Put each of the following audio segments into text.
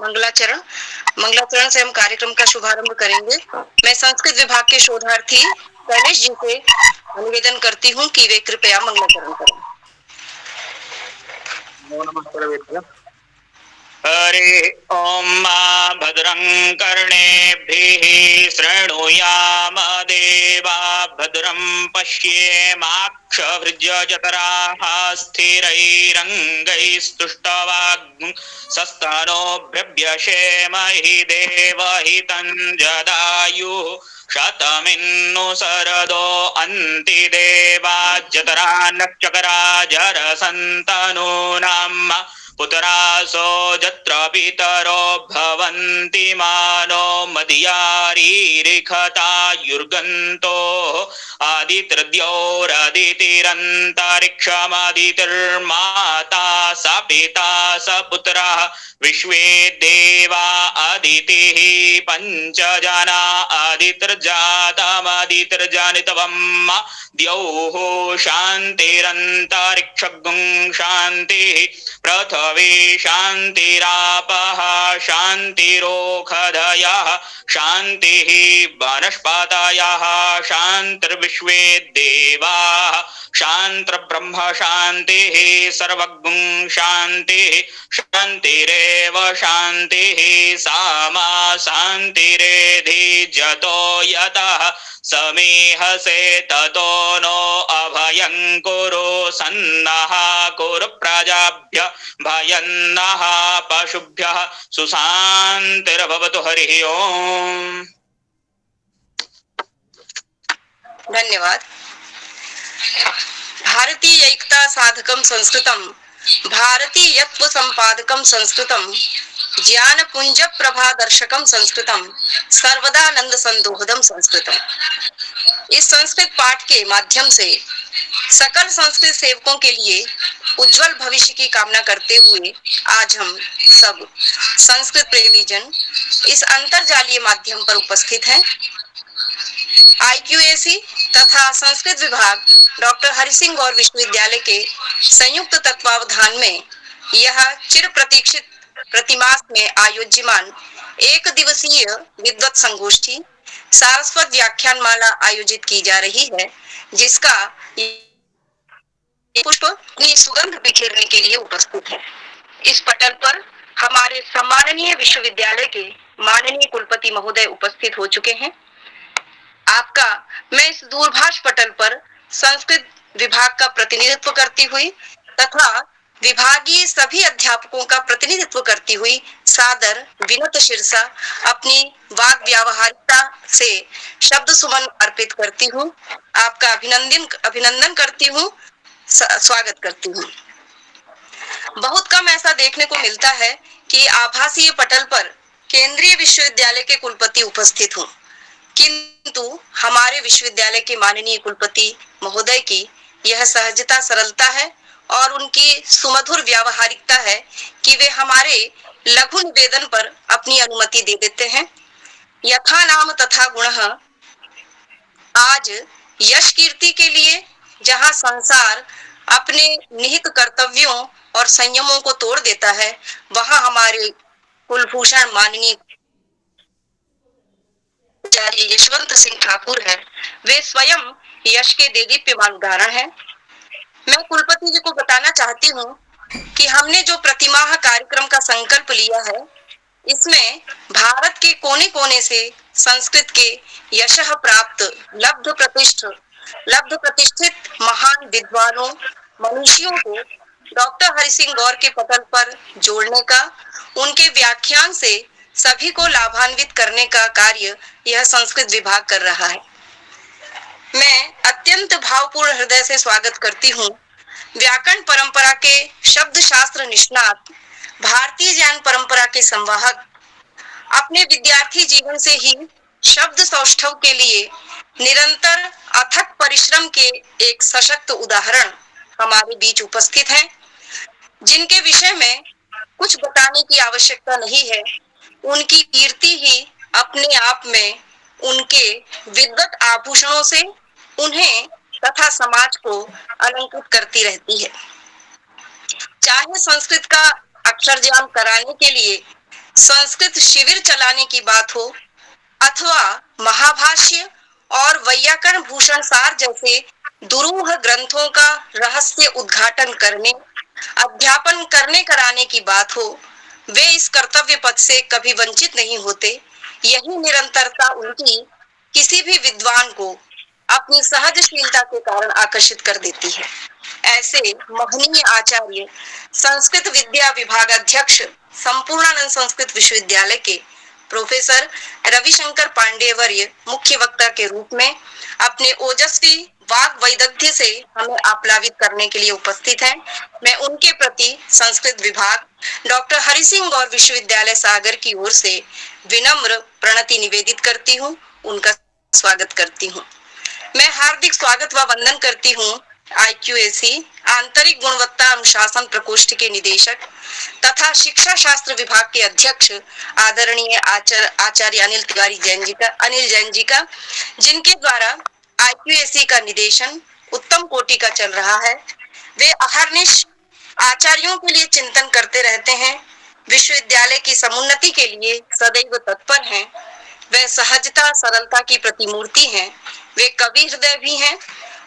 मंगलाचरण। मंगलाचरण से हम कार्यक्रम का शुभारंभ करेंगे। मैं संस्कृत विभाग के शोधार्थी शैलेश जी से निवेदन करती हूँ कि वे कृपया मंगलाचरण करें। हरि ओम भद्रं कर्णेभिः शृणुयाम देवा भद्रं पश्येमाक्षभृजजतराः स्थिरैरङ्गैस्तुष्टवाग्सस्तनोभ्यशेमहि देवहितं जदायुः शतमिन्नु शरदो अन्ति देवाज्जतरा नक्षकरा जरसन्तनूनाम् पुत्रासो जत्र पितरो भवन्ति मानो मदीयारीरिखतायुर्गन्तो आदित्यद्योरदितिरन्तरिक्षमदितिर्माता स पिता स पुत्रः विश्वे देवा अदितिः पञ्चजना अदितिर्जातमदितिर्जनितवम् द्यौः शान्तिरन्तरिक्षगुं शान्तिः पृथ्वी शान्तिरापः शान्तिरोषधयः शान्तिः वनस्पतयः शान्तिर्विश्वे देवाः शान्तिर्ब्रह्म शान्तिः सर्वगुं शान्तिः शान्तिरेव शान्तिः सामा शान्तिरेधि जतो यतः समीहसे ततो नो अभयं कुरु सन्नः कुरु प्रजाभ्य भयन्नः पशुभ्यः सुशान्तिर्भवतु। हरिः ओम्। धन्यवाद। भारतीय एकता साधकम संस्कृतम भारतीयत्व संपादकम संस्कृतम ज्ञान पुंज प्रभा दर्शकम संस्कृतम सर्वदानंद संदोहदम संस्कृतम। इस संस्कृत पाठ के माध्यम से सकल संस्कृत सेवकों के लिए उज्जवल भविष्य की कामना करते हुए आज हम सब संस्कृत प्रेमी जन इस अंतरजालीय माध्यम पर उपस्थित हैं। IQAC तथा संस्कृत विभाग डॉक्टर हरि सिंह गौर विश्वविद्यालय के संयुक्त तत्वावधान में यह चिर प्रतीक्षित प्रतिमास में आयोज्यमान एक दिवसीय विद्वत संगोष्ठी सारस्वत व्याख्यान माला आयोजित की जा रही है, जिसका पुष्प अपनी सुगंध बिखेरने के लिए उपस्थित है। इस पटल पर हमारे सम्माननीय विश्वविद्यालय के माननीय कुलपति महोदय उपस्थित हो चुके हैं। आपका मैं इस दूरभाष पटल पर संस्कृत विभाग का प्रतिनिधित्व करती हुई तथा विभागीय सभी अध्यापकों का प्रतिनिधित्व करती हुई सादर विनत शिरसा अपनी वाद व्यावहारिकता से शब्द सुमन अर्पित करती हूँ। आपका अभिनंदन करती हूँ, स्वागत करती हूँ। बहुत कम ऐसा देखने को मिलता है कि आभासीय पटल पर केंद्रीय विश्वविद्यालय के कुलपति उपस्थित हों, किंतु हमारे विश्वविद्यालय के माननीय कुलपति महोदय की यह सहजता सरलता है और उनकी सुमधुर व्यावहारिकता है कि वे हमारे लघु निवेदन पर अपनी अनुमति दे देते हैं। यथा नाम तथा गुणः। आज यश कीर्ति के लिए जहां संसार अपने निहित कर्तव्यों और संयमों को तोड़ देता है, वहां हमारे कुलभूषण माननीय यशवंत सिंह ठाकुर है। वे स्वयं यश के देदीप्यमान उदाहरण हैं। मैं कुलपति जी को बताना चाहती हूँ कि हमने जो प्रतिमाह कार्यक्रम का संकल्प लिया है, इसमें भारत के कोने कोने से संस्कृत के यशः प्राप्त लब्ध प्रतिष्ठित महान विद्वानों मनुष्यों को डॉक्टर हरि सिंह गौर के पटल पर जोड़ने का, उनके व्याख्यान से सभी को लाभान्वित करने का कार्य यह संस्कृत विभाग कर रहा है। मैं अत्यंत भावपूर्ण हृदय से स्वागत करती हूँ व्याकरण परंपरा के शब्द शास्त्र निष्णात, भारतीय ज्ञान परंपरा के संवाहक, अपने विद्यार्थी जीवन से ही शब्द सौष्ठव के लिए निरंतर अथक परिश्रम के एक सशक्त उदाहरण हमारे बीच उपस्थित हैं, जिनके विषय में कुछ बताने की आवश्यकता नहीं है। उनकी कीर्ति ही अपने आप में उनके विद्वत आभूषणों से उन्हें तथा समाज को अलंकृत करती रहती है। चाहे संस्कृत का अक्षर ज्ञान कराने के लिए संस्कृत शिविर चलाने की बात हो अथवा महाभाष्य और वैयाकरण भूषण सार जैसे दुरूह ग्रंथों का रहस्य उद्घाटन करने, अध्यापन करने कराने की बात हो, वे इस कर्तव्य पद से कभी वंचित नहीं होते। यही निरंतरता उनकी किसी भी विद्वान को अपनी सहजशीलता के कारण आकर्षित कर देती है। ऐसे महनीय आचार्य संस्कृत विद्या विभाग अध्यक्ष संपूर्णानंद संस्कृत विश्वविद्यालय के प्रोफेसर रविशंकर पांडेय वर्य मुख्य वक्ता के रूप में अपने ओजस्वी वाक वैदग्ध्य से हमें आप्लावित करने के लिए उपस्थित हैं। मैं उनके प्रति संस्कृत विभाग डॉक्टर हरि सिंह गौर विश्वविद्यालय सागर की ओर से विनम्र प्रणति निवेदित करती हूँ, उनका स्वागत करती हूँ। मैं हार्दिक स्वागत व वंदन करती हूँ IQAC आंतरिक गुणवत्ता अनुशासन प्रकोष्ठ के निदेशक तथा शिक्षा शास्त्र विभाग के अध्यक्ष आदरणीय आचार्य अनिल जैन जी का, जिनके द्वारा IQAC का निदेशन उत्तम कोटि का चल रहा है। वे अहर्निश आचार्यों के लिए चिंतन करते रहते हैं, विश्वविद्यालय की समुन्नति के लिए सदैव तत्पर हैं। वे सहजता सरलता की प्रतिमूर्ति हैं। वे कवि हृदय भी हैं।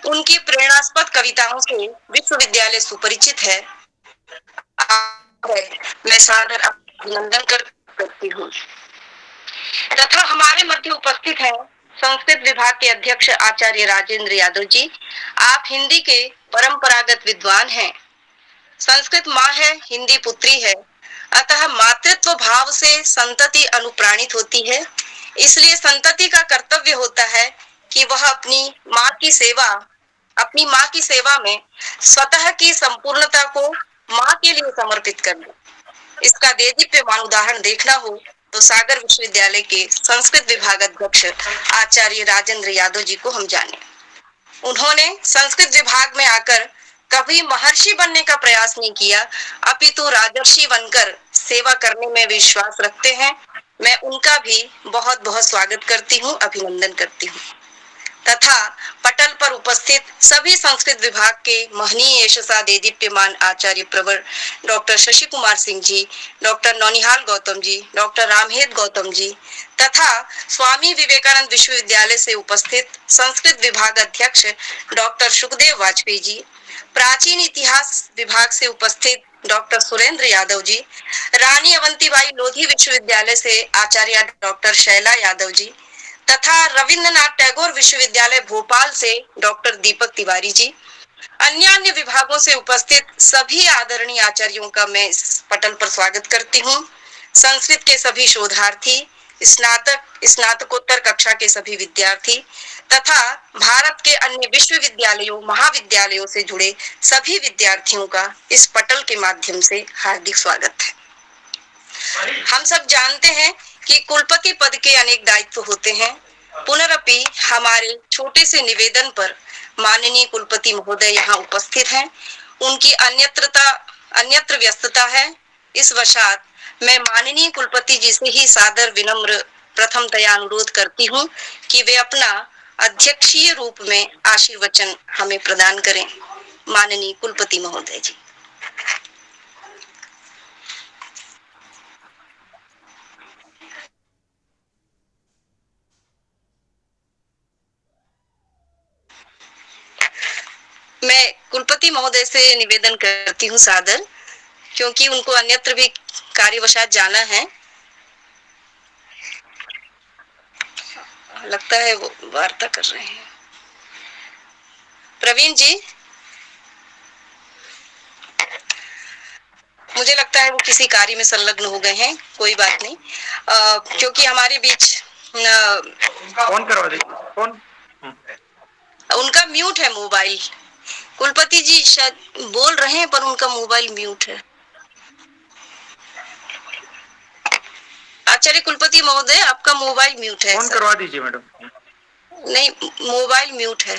उनकी प्रेरणास्पद कविताओं से विश्वविद्यालय सुपरिचित है। मैं सादर अभिनंदन करती हूँ तथा हमारे मध्य उपस्थित हैं संस्कृत विभाग के अध्यक्ष आचार्य राजेंद्र यादव जी। आप हिंदी के परंपरागत विद्वान हैं। संस्कृत माँ है, हिंदी पुत्री है, अतः मातृत्व भाव से संतति अनुप्राणित होती है। इसलिए संतति का कर्तव्य होता है कि वह अपनी माँ की सेवा में स्वतः की संपूर्णता को माँ के लिए समर्पित कर दे। इसका देदीप्यमान उदाहरण देखना हो तो सागर विश्वविद्यालय के संस्कृत विभाग अध्यक्ष आचार्य राजेंद्र यादव जी को हम जाने। उन्होंने संस्कृत विभाग में आकर कभी महर्षि बनने का प्रयास नहीं किया, अपितु राजर्षि बनकर सेवा करने में विश्वास रखते हैं। मैं उनका भी बहुत बहुत स्वागत करती हूँ, अभिनंदन करती हूँ तथा पटल पर उपस्थित सभी संस्कृत विभाग के महनीय यशसा देदीप्यमान आचार्य प्रवर doctor Shashi Kumar Singh ji, doctor नौनिहाल Gautam ji, doctor Ramhet Gautam ji तथा स्वामी विवेकानंद विश्वविद्यालय से उपस्थित संस्कृत विभाग अध्यक्ष डॉक्टर सुखदेव वाजपेयी जी, प्राचीन इतिहास विभाग से उपस्थित डॉक्टर सुरेंद्र यादव जी, रानी अवंतीबाई लोधी विश्वविद्यालय से आचार्य डॉक्टर शैला यादव जी तथा रविंद्रनाथ टैगोर विश्वविद्यालय भोपाल से डॉक्टर दीपक तिवारी जी, अन्य विभागों से उपस्थित सभी आदरणीय आचार्यों का मैं इस पटल पर स्वागत करती हूँ। संस्कृत के सभी शोधार्थी, स्नातकोत्तर कक्षा के सभी विद्यार्थी तथा भारत के अन्य विश्वविद्यालयों महाविद्यालयों से जुड़े सभी विद्यार्थियों का इस पटल के माध्यम से हार्दिक स्वागत है। हम सब जानते हैं कि कुलपति पद के अनेक दायित्व होते हैं। पुनरपि हमारे छोटे से निवेदन पर माननीय कुलपति महोदय यहाँ उपस्थित हैं। उनकी अन्यत्र व्यस्तता है। इस वशात मैं माननीय कुलपति जी से ही सादर विनम्र प्रथमतया अनुरोध करती हूँ कि वे अपना अध्यक्षीय रूप में आशीर्वचन हमें प्रदान करें। माननीय कुलपति महोदय जी। मैं कुलपति महोदय से निवेदन करती हूँ सादर, क्योंकि उनको अन्यत्र भी कार्यवशात जाना है। लगता है वो वार्ता कर रहे हैं। प्रवीण जी, मुझे लगता है वो किसी कार्य में संलग्न हो गए हैं। कोई बात नहीं, क्योंकि हमारे बीच फोन करवा दीजिए। फोन उनका म्यूट है मोबाइल। कुलपति जी शायद बोल रहे हैं पर उनका मोबाइल म्यूट है। आचार्य कुलपति महोदय, आपका मोबाइल म्यूट है। फोन करवा दीजिए मैडम। नहीं, मोबाइल म्यूट है।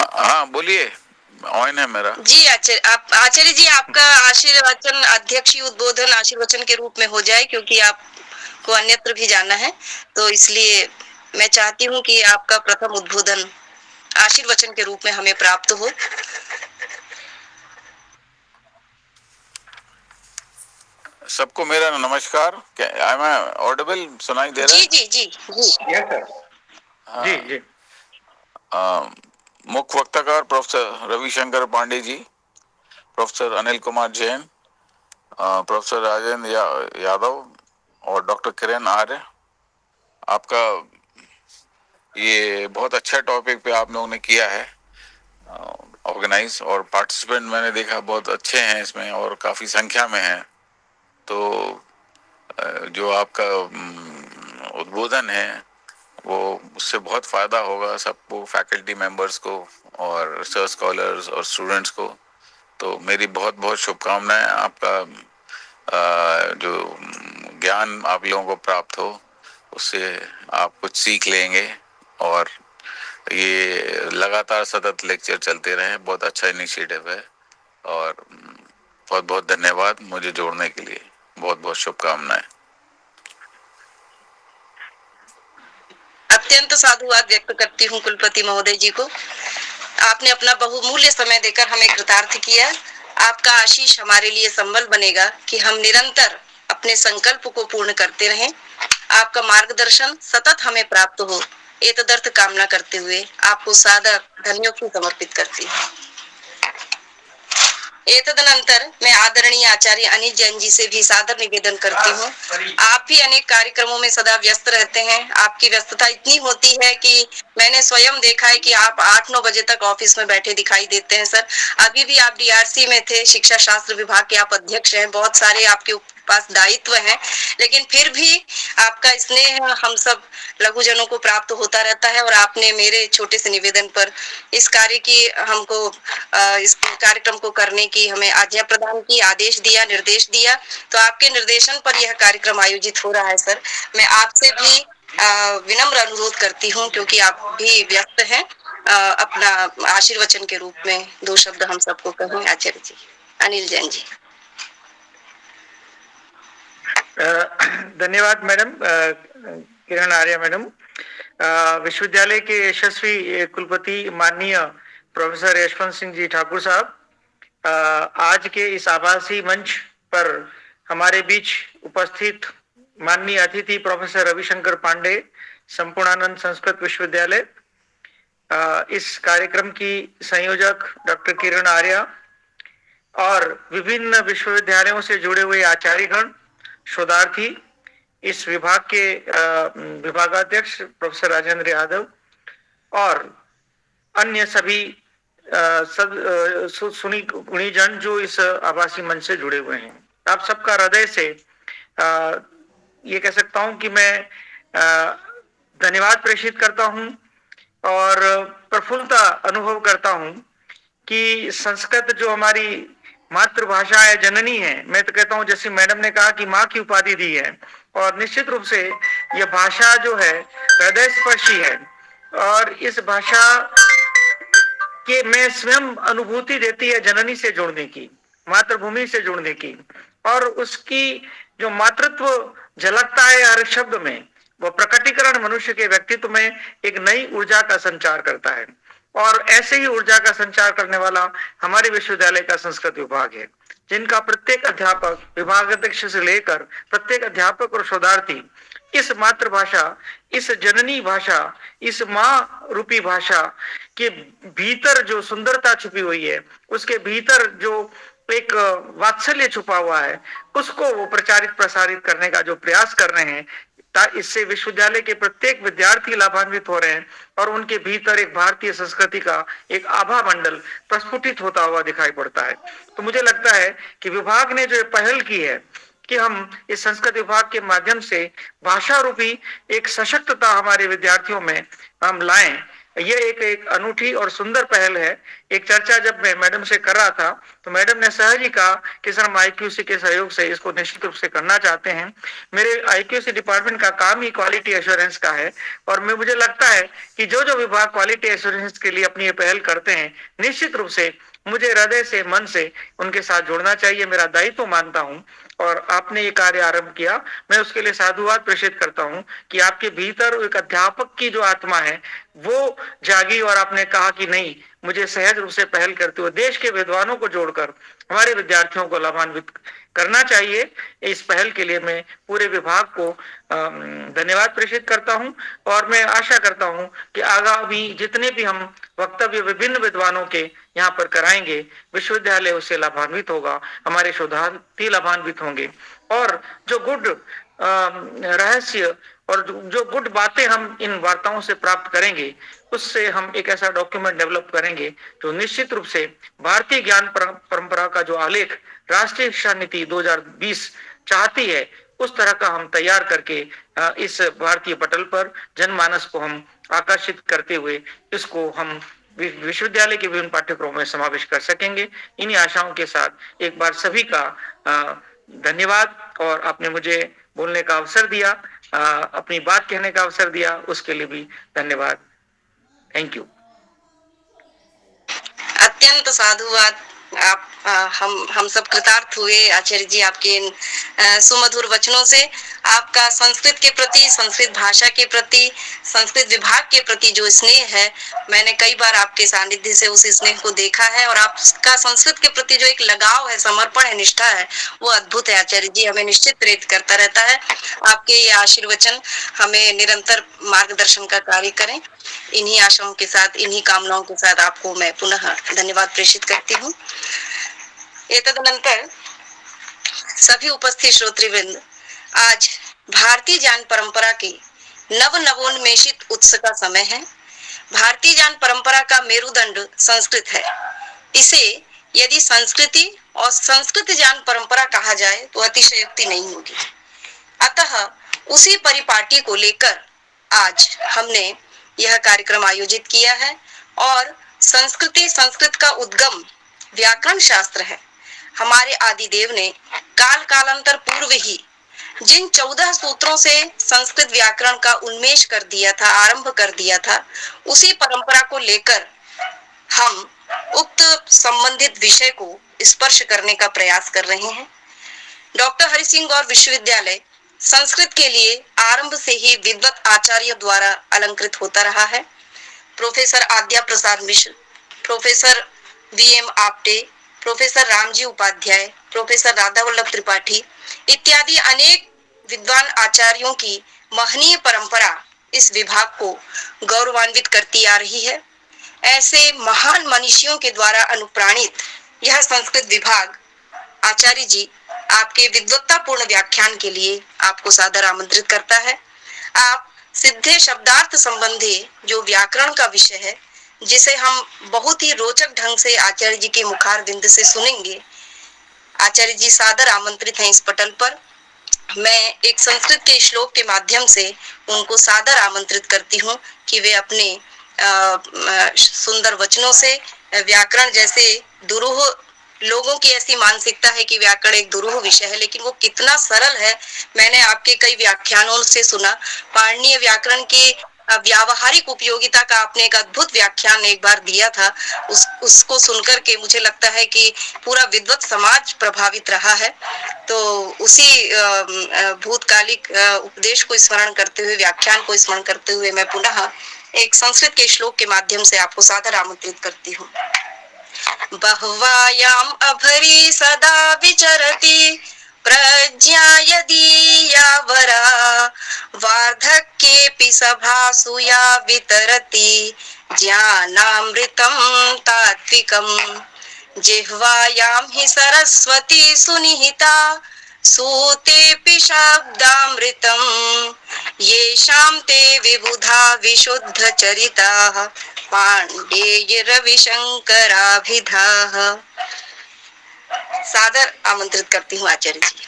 हाँ बोलिए, ऑन है मेरा। जी आचार्य जी, आपका आशीर्वचन अध्यक्षीय उद्बोधन आशीर्वचन के रूप में हो जाए, क्योंकि आपको अन्यत्र भी जाना है। तो इसलिए मैं चाहती हूँ कि आपका प्रथम उद्बोधन आशीर्वचन के रूप में हमें प्राप्त हो। सबको मेरा नमस्कार। I am audible? सुनाई दे रहा जी है? जी जी जी। Yes sir. जी जी। मुख्य वक्ताकार professor Ravishankar Pandey ji, professor Anil Kumar Jain, professor Rajendra Yadav और डॉक्टर किरण आर्य। आपका ये बहुत अच्छा टॉपिक पे आप लोगों ने किया है ऑर्गेनाइज, और पार्टिसिपेंट मैंने देखा बहुत अच्छे हैं इसमें और काफ़ी संख्या में हैं। तो जो आपका उद्बोधन है वो उससे बहुत फ़ायदा होगा सबको, फैकल्टी मेंबर्स को और रिसर्च स्कॉलर्स और स्टूडेंट्स को। तो मेरी बहुत बहुत शुभकामनाएं। आपका जो ज्ञान आप लोगों को प्राप्त हो उससे आप कुछ सीख लेंगे, और ये लगातार सतत लेक्चर चलते रहें। बहुत अच्छा इनिशिएटिव है, और बहुत बहुत धन्यवाद मुझे जोड़ने के लिए। बहुत बहुत शुभकामनाएं। अत्यंत साधुवाद व्यक्त करती हूँ कुलपति महोदय जी को। आपने अपना बहुमूल्य समय देकर हमें कृतार्थ किया। आपका आशीष हमारे लिए संबल बनेगा कि हम निरंतर अपने संकल्प को पूर्ण करते रहें। आपका मार्गदर्शन सतत हमें प्राप्त हो, एतदर्थ कामना करते हुए आपको सादर धन्यवाद समर्पित करती हूँ। तदनंतर मैं आदरणीय आचार्य अनिल जैन जी से भी सादर निवेदन करती हूँ। आप भी अनेक कार्यक्रमों में सदा व्यस्त रहते हैं। आपकी व्यस्तता इतनी होती है कि मैंने स्वयं देखा है कि आप 8-9 बजे तक ऑफिस में बैठे दिखाई देते हैं सर। अभी भी आप डीआरसी में थे, शिक्षा शास्त्र विभाग के आप अध्यक्ष हैं। बहुत सारे आपके पास दायित्व हैं, लेकिन फिर भी आपका स्नेह हम सब लघुजनों को प्राप्त होता रहता है। और आपने मेरे छोटे से निवेदन पर इस कार्य की हमको इस कार्यक्रम को करने की हमें आज्ञा प्रदान की, आदेश दिया, निर्देश दिया। तो आपके निर्देशन पर यह कार्यक्रम आयोजित हो रहा है सर। मैं आपसे भी विनम्र अनुरोध करती हूँ, क्योंकि आप भी व्यस्त हैं। अपना आशीर्वचन के रूप में 2 शब्द हम सबको कहें आचार्य जी। अनिल जैन जी। धन्यवाद मैडम किरण आर्य मैडम। विश्वविद्यालय के यशस्वी कुलपति माननीय प्रोफेसर यशवंत सिंह जी ठाकुर साहब, आज के इस आभासी मंच पर हमारे बीच उपस्थित माननीय अतिथि प्रोफेसर रविशंकर पांडे, संपूर्णानंद संस्कृत विश्वविद्यालय, इस कार्यक्रम की संयोजक डॉक्टर किरण आर्य और विभिन्न विश्वविद्यालयों से जुड़े हुए आचार्यगण, शोधार्थी, इस विभाग के विभागाध्यक्ष प्रोफेसर राजेंद्र यादव और अन्य सभी सुनी गुणीजन जो इस आभासी मंच से जुड़े हुए हैं, आप सबका हृदय से ये कह सकता हूं कि मैं धन्यवाद प्रेषित करता हूं और प्रफुल्लता अनुभव करता हूं कि संस्कृत जो हमारी मातृभाषा है, जननी है। मैं तो कहता हूं, जैसे मैडम ने कहा कि माँ की उपाधि दी है, और निश्चित रूप से यह भाषा जो है हृदय स्पर्शी है, और इस भाषा के में स्वयं अनुभूति देती है जननी से जुड़ने की, मातृभूमि से जुड़ने की, और उसकी जो मातृत्व झलकता है हर शब्द में, वो प्रकटीकरण मनुष्य के व्यक्तित्व में एक नई ऊर्जा का संचार करता है। और ऐसे ही ऊर्जा का संचार करने वाला हमारे विश्वविद्यालय का संस्कृत विभाग है, जिनका प्रत्येक अध्यापक, विभागाध्यक्ष से लेकर प्रत्येक अध्यापक और शोधार्थी इस मातृभाषा, इस जननी भाषा, इस माँ रूपी भाषा के भीतर जो सुंदरता छुपी हुई है, उसके भीतर जो एक वात्सल्य छुपा हुआ है, उसको वो प्रचारित प्रसारित करने का जो प्रयास कर रहे हैं, इससे विश्वविद्यालय के प्रत्येक विद्यार्थी लाभान्वित हो रहे हैं, और उनके भीतर एक भारतीय संस्कृति का एक आभा मंडल प्रस्फुटित होता हुआ दिखाई पड़ता है। तो मुझे लगता है कि विभाग ने जो पहल की है कि हम इस संस्कृत विभाग के माध्यम से भाषा रूपी एक सशक्तता हमारे विद्यार्थियों में हम लाएं, ये एक अनूठी और सुंदर पहल है। एक चर्चा जब मैं मैडम से कर रहा था, तो मैडम ने सहज ही कहा कि सर हम आईक्यूसी के सहयोग से इसको निश्चित रूप से करना चाहते हैं। मेरे आईक्यूसी डिपार्टमेंट का काम ही क्वालिटी एश्योरेंस का है, और मुझे लगता है कि जो जो विभाग क्वालिटी एश्योरेंस के लिए अपनी ये पहल करते हैं, निश्चित रूप से मुझे हृदय से, मन से उनके साथ जुड़ना चाहिए, मेरा दायित्व मानता हूं। और आपने ये कार्य आरंभ किया, मैं उसके लिए साधुवाद प्रेषित करता हूं कि आपके भीतर एक अध्यापक की जो आत्मा है वो जागी, और आपने कहा कि नहीं, मुझे सहज रूप से पहल करते हुए देश के विद्वानों को जोड़कर हमारे विद्यार्थियों को लाभान्वित करना चाहिए। इस पहल के लिए मैं पूरे विभाग को धन्यवाद प्रेषित करता हूं और मैं आशा करता हूं कि आगामी जितने भी हम वक्तव्य विभिन्न विद्वानों के यहाँ पर कराएंगे, विश्वविद्यालय उससे लाभान्वित होगा, हमारे शोधार्थी लाभान्वित होंगे और जो गुड रहस्य और जो गुड बातें हम इन वार्ताओं से प्राप्त करेंगे, उससे हम एक ऐसा डॉक्यूमेंट डेवलप करेंगे जो निश्चित रूप से भारतीय ज्ञान परंपरा का जो आलेख राष्ट्रीय शिक्षा नीति 2020 चाहती है, उस तरह का हम तैयार करके इस भारतीय पटल पर जनमानस को हम आकर्षित करते हुए इसको हम विश्वविद्यालय के विभिन्न पाठ्यक्रमों में समावेश कर सकेंगे। इन्हीं आशाओं के साथ एक बार सभी का धन्यवाद और आपने मुझे बोलने का अवसर दिया, अपनी बात कहने का अवसर दिया, उसके लिए भी धन्यवाद। Thank you. अत्यंत साधुवाद। आप हम सब कृतार्थ हुए आचार्य जी आपके सुमधुर वचनों से। आपका संस्कृत के प्रति, संस्कृत भाषा के प्रति, संस्कृत विभाग के प्रति जो स्नेह है, मैंने कई बार आपके सानिध्य से उस स्नेह को देखा है और आपका संस्कृत के प्रति जो एक लगाव है, समर्पण है, निष्ठा है, वो अद्भुत है आचार्य जी। हमें निश्चित प्रेरित करता रहता है। आपके ये आशीर्वचन हमें निरंतर मार्गदर्शन का कार्य करें। इन्हीं आशाओं के साथ, इन्हीं कामनाओं के साथ आपको मैं पुनः धन्यवाद प्रेषित करती हूँ। तदनंतर सभी उपस्थित श्रोतृवृंद, आज भारतीय ज्ञान परंपरा के नवोन्मेषित उत्सव का समय है। भारतीय ज्ञान परंपरा का मेरुदंड संस्कृत है। इसे यदि संस्कृति और संस्कृत ज्ञान परंपरा कहा जाए तो अतिशयोक्ति नहीं होगी। अतः उसी परिपाटी को लेकर आज हमने यह कार्यक्रम आयोजित किया है और संस्कृत का उद्गम व्याकरण शास्त्र है। हमारे आदिदेव ने काल कालांतर पूर्व ही जिन 14 सूत्रों से संस्कृत व्याकरण का उन्मेष कर दिया था, आरंभ कर दिया था, उसी परंपरा को लेकर हम उक्त संबंधित विषय को स्पर्श करने का प्रयास कर रहे हैं। डॉक्टर हरि सिंह गौर विश्वविद्यालय संस्कृत के लिए आरंभ से ही विद्वत आचार्य द्वारा अलंकृत होता रहा है। Professor Adya Prasad Mishra, professor V M Apte, professor Ramji Upadhyay, professor Radha Vallabh Tripathi इत्यादि अनेक विद्वान आचार्यों की महनीय परंपरा इस विभाग को गौरवान्वित करती आ रही है। ऐसे महान मनीषियों के द्वारा अनुप्राणित यह संस्कृत विभाग आचार्य जी आपके विद्वत्तापूर्ण व्याख्यान के लिए आपको सादर आमंत्रित करता है। आप सिद्धे शब्दार्थ संबंधी जो व्याकरण का विषय है, जिसे हम बहुत ही रोचक ढंग से आचार्य जी के मुखार बिंद से सुनेंगे, आचार्य जी सादर आमंत्रित हैं इस पटल पर। मैं एक संस्कृत के श्लोक के माध्यम से उनको सादर आमंत्रित करती हूँ कि वे अपने सुंदर वचनों से व्याकरण जैसे दुरूह, लोगों की ऐसी मानसिकता है कि व्याकरण एक दुरूह विषय है, लेकिन वो कितना सरल है, मैंने आपके कई व्याख्यानों से सुना। पाणिनीय व्याकरण की व्यावहारिक उपयोगिता का आपने एक अद्भुत व्याख्यान एक बार दिया था। उसको सुनकर के मुझे लगता है कि पूरा विद्वत समाज प्रभावित रहा है। तो उसी भूतकालिक उपदेश को स्मरण करते हुए, व्याख्यान को स्मरण करते हुए मैं पुनः एक संस्कृत के श्लोक के माध्यम से आपको सादर आमंत्रित करती हूँ। बह्वायाम अभरी सदा विचरति प्रज्ञा यदि यावरा वार्धक्येऽपि सभासु या वितरति ज्ञानामृतं तात्विकम्। जिह्वायां हि सरस्वती सुनिहिता सूतेऽपि शब्दामृतं येषां ते विबुधा विशुद्धचरिताः पांडेय रविशंकराभिधाः। सादर आमंत्रित करती हूँ आचार्य जी।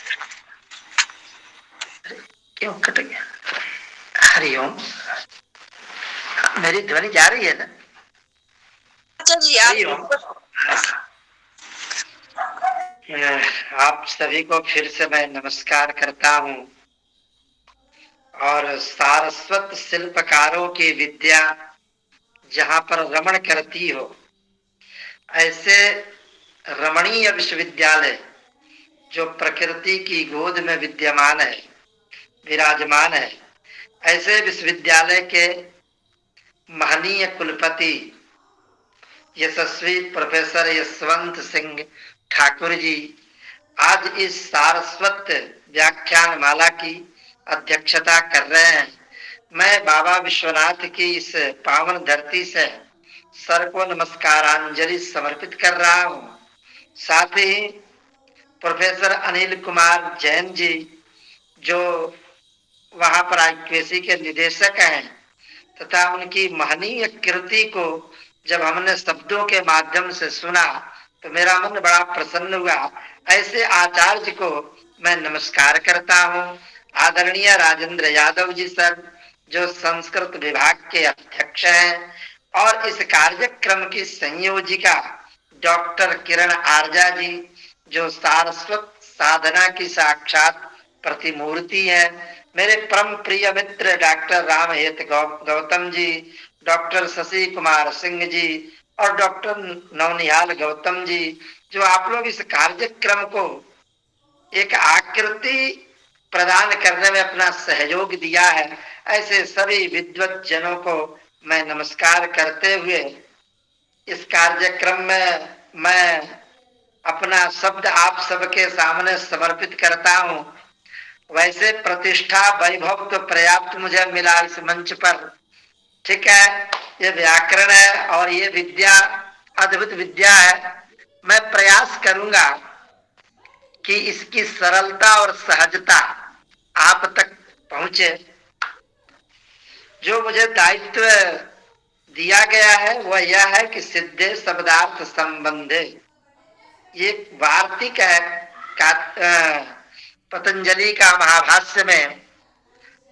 क्यों कट गया? हरिओम। मेरी ध्वनि जा रही है ना? आचार्य जी आप सभी को फिर से मैं नमस्कार करता हूँ और सारस्वत शिल्पकारों की विद्या जहाँ पर रमण करती हो, ऐसे रमणीय विश्वविद्यालय जो प्रकृति की गोद में विद्यमान है, विराजमान है, ऐसे विश्वविद्यालय के महनीय कुलपति यशस्वी प्रोफेसर यशवंत सिंह ठाकुर जी आज इस सारस्वत व्याख्यान माला की अध्यक्षता कर रहे हैं। मैं बाबा विश्वनाथ की इस पावन धरती से सर को नमस्कारांजलि समर्पित कर रहा हूँ। साथ ही प्रोफेसर अनिल कुमार जैन जी जो वहां पर आईक्यूएसी के निदेशक हैं तथा उनकी महनीय कृति को जब हमने शब्दों के माध्यम से सुना तो मेरा मन बड़ा प्रसन्न हुआ। ऐसे आचार्य को मैं नमस्कार करता हूँ। आदरणीय राजेंद्र यादव जी सर जो संस्कृत विभाग के अध्यक्ष हैं और इस कार्यक्रम की संयोजिका डॉक्टर किरण आर्जा जी जो सारस्वत साधना की साक्षात प्रतिमूर्ति है। मेरे परम प्रिय मित्र डॉक्टर रामहेत गौतम जी, डॉक्टर शशि कुमार सिंह जी और डॉक्टर नवनिहाल गौतम जी जो आप लोग इस कार्यक्रम को एक आकृति प्रदान करने में अपना सहयोग दिया है। ऐसे सभी विद्वत जनों को मैं नमस्कार करते हुए इस कार्यक्रम में मैं अपना शब्द आप सबके सामने समर्पित करता हूँ। वैसे प्रतिष्ठा वैभव तो पर्याप्त मुझे मिला इस मंच पर, ठीक है। ये व्याकरण है और ये विद्या अद्भुत विद्या है। मैं प्रयास करूंगा कि इसकी सरलता और सहजता आप तक पहुंचे। जो मुझे दायित्व दिया गया है वह यह है कि सिद्धे शब्दार्थ संबंधे, ये वार्तिक है पतंजलि का महाभाष्य में,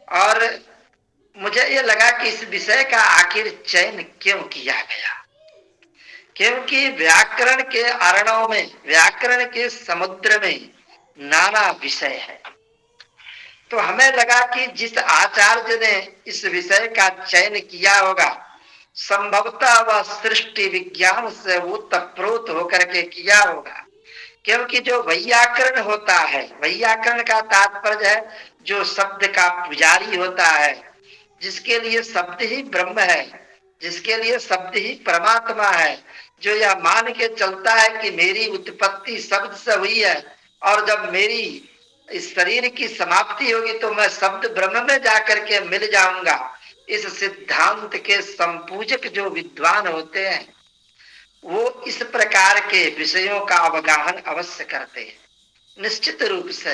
और मुझे ये लगा कि इस विषय का आखिर चयन क्यों किया गया, क्योंकि व्याकरण के अरणों में, व्याकरण के समुद्र में नाना विषय है। तो हमें लगा कि जिस आचार्य ने इस विषय का चयन किया होगा संभवतः वह सृष्टि विज्ञान से ओतप्रोत होकर के किया होगा। क्योंकि जो वैयाकरण होता है, वैयाकरण का तात्पर्य है जो शब्द का पुजारी होता है, जिसके लिए शब्द ही ब्रह्म है, जिसके लिए शब्द ही परमात्मा है, जो यह मान के चलता है कि मेरी उत्पत्ति शब्द से हुई है और जब मेरी इस शरीर की समाप्ति होगी तो मैं शब्द ब्रह्म में जाकर के मिल जाऊंगा। इस सिद्धांत के संपूजक जो विद्वान होते हैं वो इस प्रकार के विषयों का अवगाहन अवश्य करते हैं। निश्चित रूप से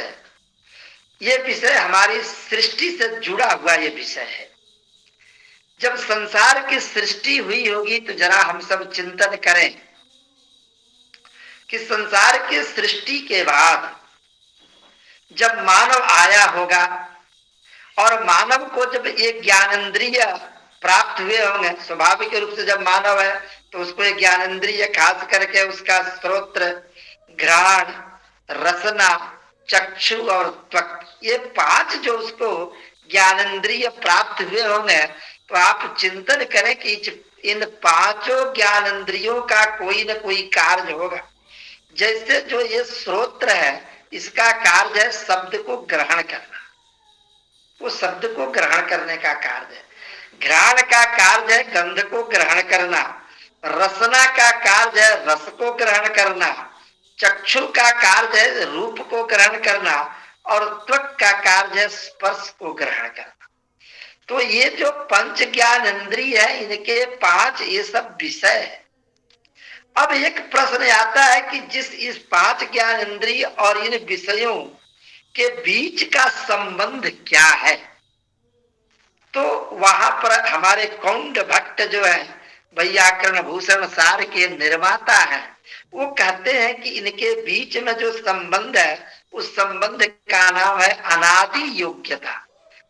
ये विषय हमारी सृष्टि से जुड़ा हुआ ये विषय है। जब संसार की सृष्टि हुई होगी तो जरा हम सब चिंतन करें कि संसार की सृष्टि के बाद जब मानव आया होगा और मानव को जब ये ज्ञानेंद्रिय प्राप्त हुए होंगे, स्वाभाविक रूप से जब मानव है तो उसको ये ज्ञानेंद्रिय खास करके उसका श्रोत्र, घ्राण, रसना, चक्षु और त्वक, ये 5 जो उसको ज्ञानेंद्रिय प्राप्त हुए होंगे, तो आप चिंतन करें कि इन 5 ज्ञानेंद्रियों का कोई न कोई कार्य होगा। जैसे जो ये श्रोत्र है इसका कार्य है शब्द को ग्रहण करना, वो शब्द को ग्रहण करने का कार्य है। घ्राण का कार्य है गंध को ग्रहण करना, रसना का कार्य है रस को ग्रहण करना, चक्षु का कार्य है रूप को ग्रहण करना और त्वक का कार्य है स्पर्श को ग्रहण करना। तो ये जो 5 ज्ञान इंद्रिय है इनके 5 ये सब विषय है। अब एक प्रश्न आता है कि जिस इस 5 ज्ञान इंद्रिय और इन विषयों के बीच का संबंध क्या है, तो वहां पर हमारे कौंड भट्ट जो है वैयाकरण भूषण सार के निर्माता हैं, वो कहते हैं कि इनके बीच में जो संबंध है उस संबंध का नाम है अनादि योग्यता।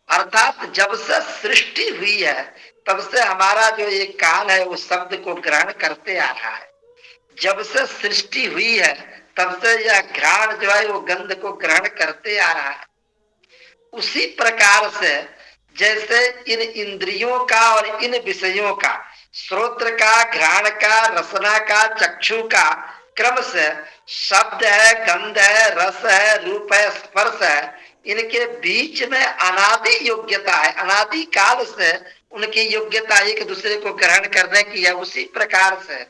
अर्थात जब से सृष्टि हुई है तब से हमारा जो ये कान है वो शब्द को ग्रहण करते आ रहा है। जब से सृष्टि हुई है तब से यह घ्राण जो है वो गंध को ग्रहण करते आ रहा है। उसी प्रकार से जैसे इन इंद्रियों का और इन विषयों का, श्रोत्र का, घ्राण का, रसना का, चक्षु का क्रम से शब्द है, गंध है, रस है, रूप है, स्पर्श है, इनके बीच में अनादि योग्यता है। अनादि काल से उनकी योग्यता एक दूसरे को ग्रहण करने की है, उसी प्रकार से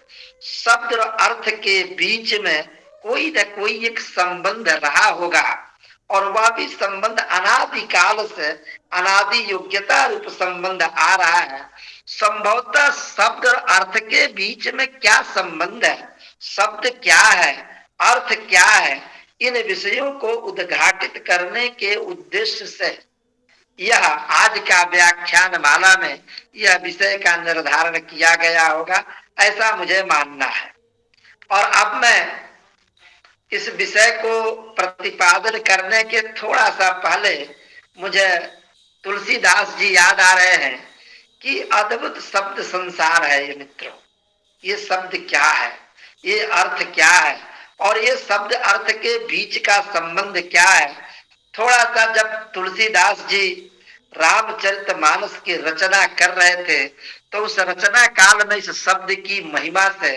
शब्द और अर्थ के बीच में कोई न कोई एक संबंध रहा होगा, और वह भी संबंध अनादि काल से अनादि योग्यता रूप संबंध आ रहा है। संभवतः शब्द और अर्थ के बीच में क्या संबंध है, शब्द क्या है, अर्थ क्या है, इन विषयों को उद्घाटित करने के उद्देश्य से यह आज का व्याख्यान माला में यह विषय का निर्धारण किया गया होगा, ऐसा मुझे मानना है। और अब मैं इस विषय को प्रतिपादन करने के थोड़ा सा पहले मुझे तुलसीदास जी याद आ रहे हैं कि अद्भुत शब्द संसार है ये मित्रों। ये शब्द क्या है, ये अर्थ क्या है, और ये शब्द अर्थ के बीच का संबंध क्या है। थोड़ा सा जब तुलसीदास जी रामचरितमानस की रचना कर रहे थे तो उस रचना काल में इस शब्द की महिमा से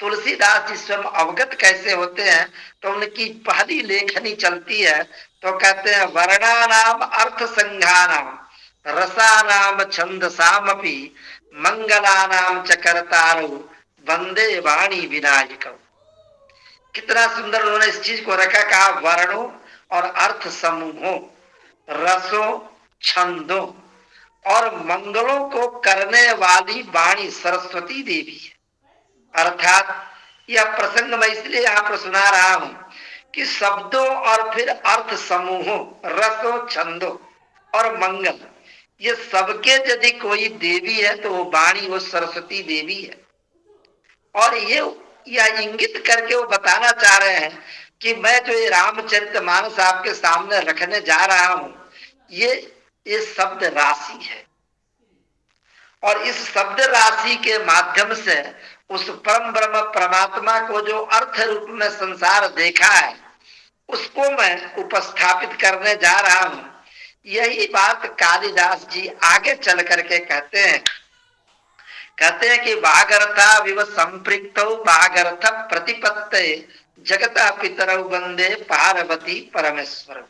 तुलसीदास जी स्वयं अवगत कैसे होते हैं, तो उनकी पहली लेखनी चलती है तो कहते हैं वर्णानाम अर्थ संघानाम रसानाम छंदसामपि मंगलानाम च कर्तारौ वंदे वाणी विनायक। कितना सुंदर उन्होंने इस चीज को रखा, कहा वर्णों और अर्थ समूहों, रसों, छंदों और मंगलों को करने वाली वाणी सरस्वती देवी है। अर्थात यह प्रसंग मैं इसलिए यहाँ पर सुना रहा हूं कि शब्दों और फिर अर्थ समूहों, रसों, छंदों और मंगल, ये सबके यदि कोई देवी है तो वो वाणी, वो सरस्वती देवी है। और ये यह इंगित करके वो बताना चाह रहे हैं कि मैं जो ये रामचरितमानस आपके सामने रखने जा रहा हूं, ये शब्द राशि है, और इस शब्द राशि के माध्यम से उस परम ब्रह्म परमात्मा को जो अर्थ रूप में संसार देखा है उसको मैं उपस्थापित करने जा रहा हूं। यही बात कालिदास जी आगे चल करके कहते हैं कि वागर्था विव संपृक्तौ वागर्थ प्रतिपत्ते जगता पितरौ वंदे पार्वती परमेश्वर।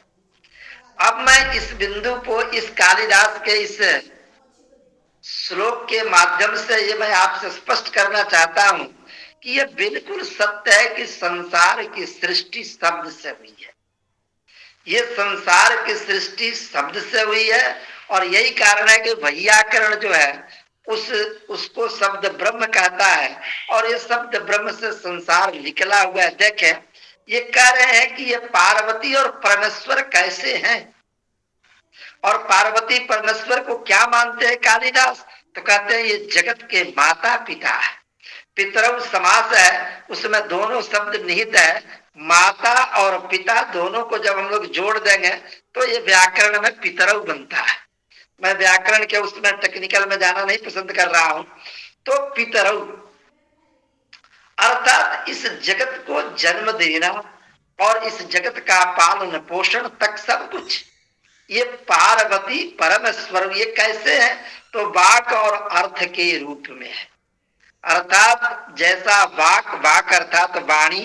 अब मैं इस बिंदु को इस कालिदास के इस श्लोक के माध्यम से ये मैं आपसे स्पष्ट करना चाहता हूं कि यह बिल्कुल सत्य है कि संसार की सृष्टि शब्द से हुई है। ये संसार की सृष्टि शब्द से हुई है, और यही कारण है कि वैयाकरण जो है उसको शब्द ब्रह्म कहता है, और ये शब्द ब्रह्म से संसार निकला हुआ है। देखें, ये कह रहे हैं कि ये पार्वती और परमेश्वर कैसे हैं, और पार्वती परमेश्वर को क्या मानते हैं कालिदास, तो कहते हैं ये जगत के माता पिता है। पितरौ समास है, उसमें दोनों शब्द निहित है, माता और पिता दोनों को जब हम लोग जोड़ देंगे तो ये व्याकरण में पितरौ बनता है। मैं व्याकरण के उसमें टेक्निकल में जाना नहीं पसंद कर रहा हूं। तो पितरौ अर्थात इस जगत को जन्म देना और इस जगत का पालन पोषण तक सब कुछ ये पार्वती परमेश्वर ये कैसे है, तो वाक और अर्थ के रूप में है। अर्थात जैसा वाक अर्थात वाणी,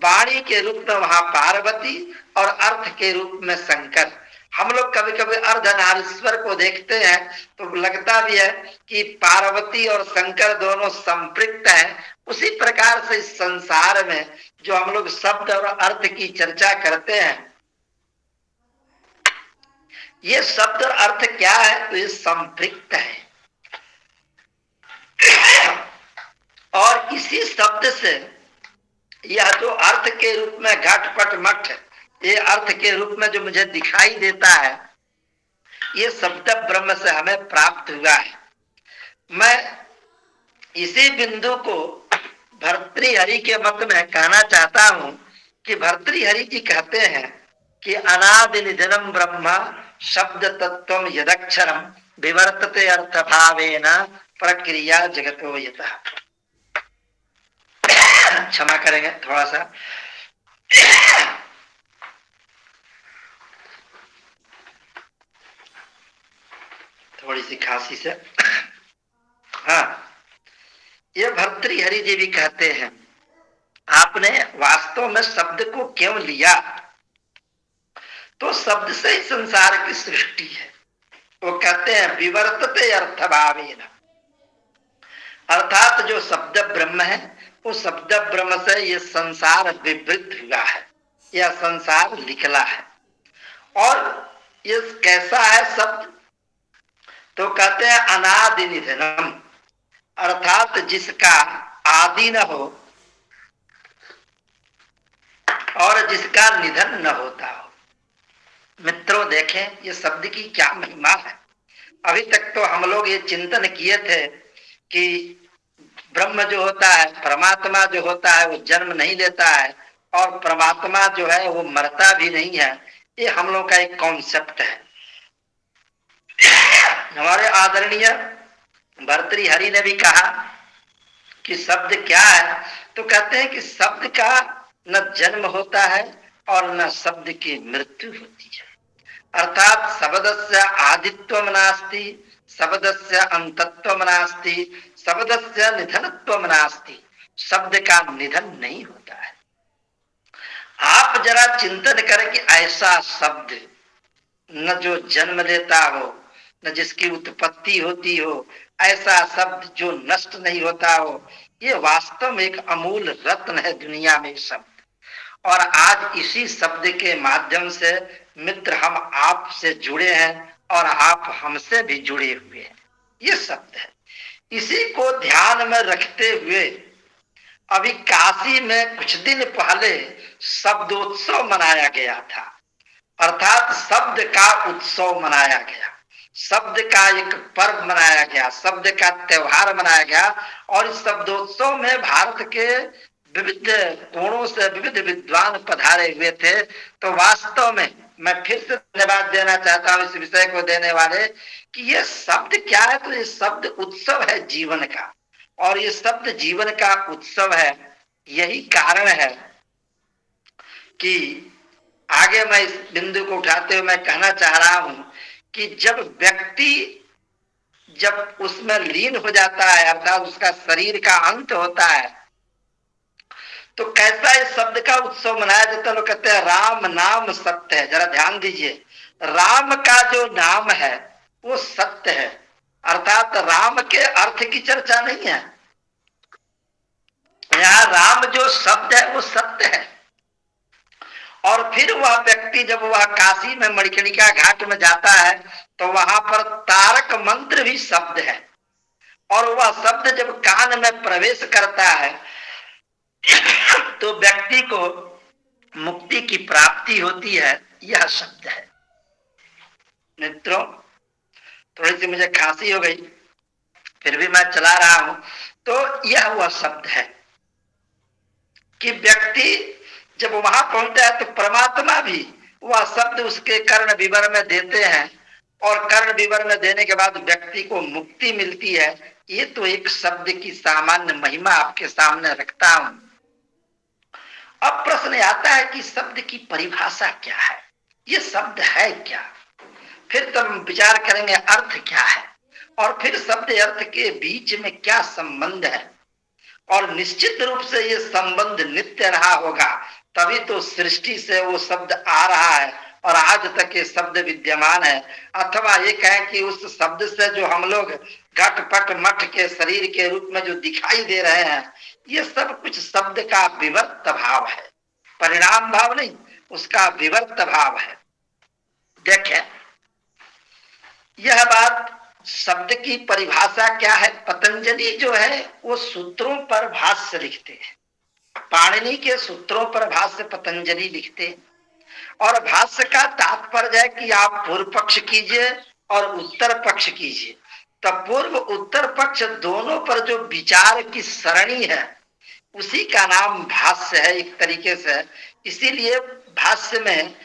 वाणी के रूप में वहां पार्वती और अर्थ के रूप में शंकर। हम लोग कभी कभी अर्धनारीश्वर को देखते हैं तो लगता भी है कि पार्वती और शंकर दोनों संपृक्त हैं। उसी प्रकार से इस संसार में जो हम लोग शब्द और अर्थ की चर्चा करते हैं, ये शब्द और अर्थ क्या है, तो ये संपृक्त है। और इसी शब्द से यह जो अर्थ के रूप में घटपट मठ, ये अर्थ के रूप में जो मुझे दिखाई देता है, ये शब्द ब्रह्म से हमें प्राप्त हुआ है। मैं इसी बिंदु को भर्तृहरि के मत में कहना चाहता हूं कि भर्तृहरि जी कहते हैं कि अनादि निधनम ब्रह्म शब्द तत्व यदक्षरम विवर्तते अर्थ भावेन प्रक्रिया जगतो यतः। क्षमा करेंगे थोड़ा सा, थोड़ी सी खांसी से। हाँ, ये भर्तृहरि जी भी कहते हैं आपने वास्तव में शब्द को क्यों लिया, तो शब्द से ही संसार की सृष्टि है। वो कहते हैं विवर्तते अर्थभावेन, अर्थात जो शब्द ब्रह्म है वो शब्द ब्रह्म से ये संसार विवृत हुआ है, यह संसार निकला है। और ये कैसा है शब्द? तो कहते हैं अनादि निधनम, अर्थात जिसका आदि न हो और जिसका निधन न होता हो। मित्रों देखें ये शब्द की क्या महिमा है। अभी तक तो हम लोग ये चिंतन किए थे कि ब्रह्म जो होता है, परमात्मा जो होता है वो जन्म नहीं लेता है और परमात्मा जो है वो मरता भी नहीं है। ये हम लोग का एक कॉन्सेप्ट है। हमारे आदरणीय भर्तृहरि ने भी कहा कि शब्द क्या है, तो कहते हैं कि शब्द का न जन्म होता है और न शब्द की मृत्यु होती है। अर्थात शब्दस्य आदित्वम नास्ति, शब्दस्य अंतत्वम नास्ति, शब्दस्य निधनत्वम नास्ति, शब्द का निधन नहीं होता है। आप जरा चिंतन करें कि ऐसा शब्द न जो जन्म लेता हो न जिसकी उत्पत्ति होती हो, ऐसा शब्द जो नष्ट नहीं होता हो, ये वास्तव में एक अमूल रत्न है दुनिया में शब्द। और आज इसी शब्द के माध्यम से मित्र हम आपसे जुड़े हैं और आप हमसे भी जुड़े हुए हैं। ये शब्द है। इसी को ध्यान में रखते हुए अभी काशी में कुछ दिन पहले शब्दोत्सव मनाया गया था, अर्थात शब्द का उत्सव मनाया गया, शब्द का एक पर्व मनाया गया, शब्द का त्योहार मनाया गया। और इस शब्दोत्सव में भारत के विविध कोणों से विविध विद्वान पधारे हुए थे। तो वास्तव में मैं फिर से धन्यवाद देना चाहता हूं इस विषय को देने वाले कि ये शब्द क्या है। तो ये शब्द उत्सव है जीवन का, और ये शब्द जीवन का उत्सव है। यही कारण है कि आगे मैं इस बिंदु को उठाते हुए मैं कहना चाह रहा हूं कि जब व्यक्ति जब उसमें लीन हो जाता है, अर्थात उसका शरीर का अंत होता है, तो कैसा इस शब्द का उत्सव मनाया जाता है। लोग कहते हैं राम नाम सत्य है। जरा ध्यान दीजिए, राम का जो नाम है वो सत्य है, अर्थात राम के अर्थ की चर्चा नहीं है। यहाँ राम जो शब्द है वो सत्य है। और फिर वह व्यक्ति जब वह काशी में मणिकर्णिका घाट में जाता है तो वहां पर तारक मंत्र भी शब्द है, और वह शब्द जब कान में प्रवेश करता है तो व्यक्ति को मुक्ति की प्राप्ति होती है। यह शब्द है। मित्रों, थोड़ी सी मुझे खांसी हो गई, फिर भी मैं चला रहा हूं। तो यह वह शब्द है कि व्यक्ति जब वहां पहुंचता है तो परमात्मा भी वह शब्द उसके कर्ण विवर में देते हैं, और कर्ण विवर में देने के बाद व्यक्ति को मुक्ति मिलती है। ये तो एक शब्द की सामान्य महिमा आपके सामने रखता हूं। अब प्रश्न आता है कि शब्द की परिभाषा क्या है, ये शब्द है क्या। फिर तब हम विचार करेंगे अर्थ क्या है, और फिर शब्द अर्थ के बीच में क्या संबंध है। और निश्चित रूप से ये संबंध नित्य रहा होगा, तभी तो सृष्टि से वो शब्द आ रहा है और आज तक ये शब्द विद्यमान है। अथवा ये कहें कि उस शब्द से जो हम लोग घट पट मठ के शरीर के रूप में जो दिखाई दे रहे हैं, ये सब कुछ शब्द का विवर्त भाव है, परिणाम भाव नहीं, उसका विवर्त भाव है। देखें यह बात, शब्द की परिभाषा क्या है। पतंजलि जो है वो सूत्रों पर भाष्य लिखते हैं, पाणिनि के सूत्रों पर भाष्य पतंजलि लिखते हैं। और भाष्य का तात्पर्य है कि आप पूर्व पक्ष कीजिए और उत्तर पक्ष कीजिए, तब पूर्व उत्तर पक्ष दोनों पर जो विचार की सरणी है उसी का नाम भाष्य है एक तरीके से। इसीलिए भाष्य में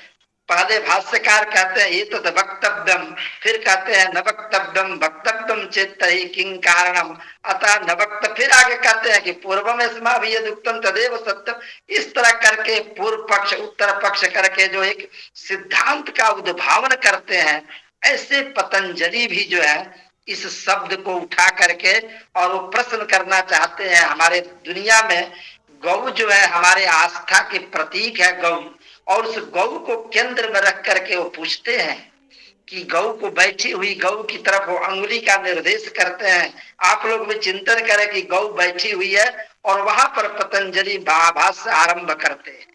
पहले भाष्यकार कहते हैं ये तो वक्तव्यम, फिर कहते हैं न वक्तव्यम वक्तव्यम चेत ही किंग कारणम अतः न वक्त, फिर आगे कहते हैं कि पूर्व में स्माभियदुक्तम तदेव सत्यम। इस तरह करके पूर्व पक्ष उत्तर पक्ष करके जो एक सिद्धांत का उद्भावन करते हैं, ऐसे पतंजलि भी जो है इस शब्द को उठा करके और वो प्रश्न करना चाहते हैं। हमारे दुनिया में गौ जो है हमारे आस्था के प्रतीक है गौ, और उस गौ को केंद्र में रख करके वो पूछते हैं कि गौ को बैठी हुई गौ की तरफ वो अंगुली का निर्देश करते हैं। आप लोग भी चिंतन करें कि गौ बैठी हुई है और वहां पर पतंजलि भाष्य आरंभ करते हैं।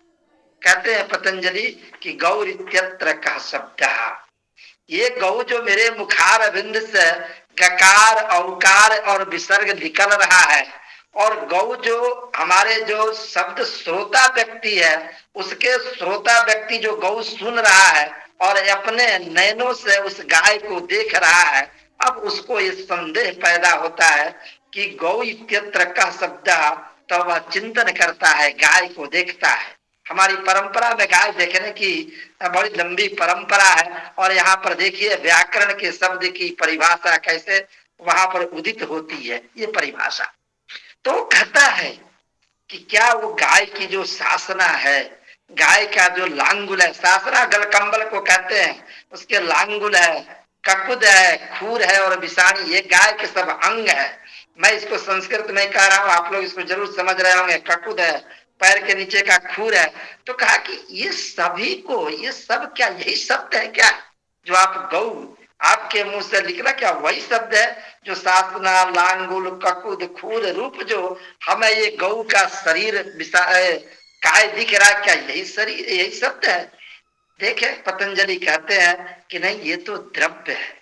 कहते हैं पतंजलि कि गौर इत्यत्र कः शब्दः, ये गौ जो मेरे मुखार बिंद से गकार औकार और विसर्ग निकल रहा है, और गौ जो हमारे जो शब्द श्रोता व्यक्ति है, उसके श्रोता व्यक्ति जो गौ सुन रहा है और अपने नैनों से उस गाय को देख रहा है, अब उसको ये संदेह पैदा होता है कि गौ इत्यत्र का शब्द, तो वह चिंतन करता है, गाय को देखता है। हमारी परंपरा में गाय देखने की बड़ी लंबी परंपरा है, और यहाँ पर देखिए व्याकरण के शब्द की परिभाषा कैसे वहां पर उदित होती है, ये परिभाषा। तो कहता है कि क्या वो गाय की जो शासना है, गाय का जो लांगुल है, शासना गलकंबल को कहते हैं, उसके लांगुल है, ककुद है, खूर है और बिसाणी, ये गाय के सब अंग है। मैं इसको संस्कृत में कह रहा हूं, आप लोग इसको जरूर समझ रहे होंगे। ककुद है, पैर के नीचे का खूर है। तो कहा कि ये सभी को, ये सब क्या यही शब्द है क्या जो आप गौ आपके मुंह से निकला, क्या वही शब्द है जो शासना लांगुल ककुद खूर रूप जो हमें ये गौ का शरीर काय दिख रहा, क्या यही शरीर यही शब्द है? देखे पतंजलि कहते हैं कि नहीं, ये तो द्रव्य है।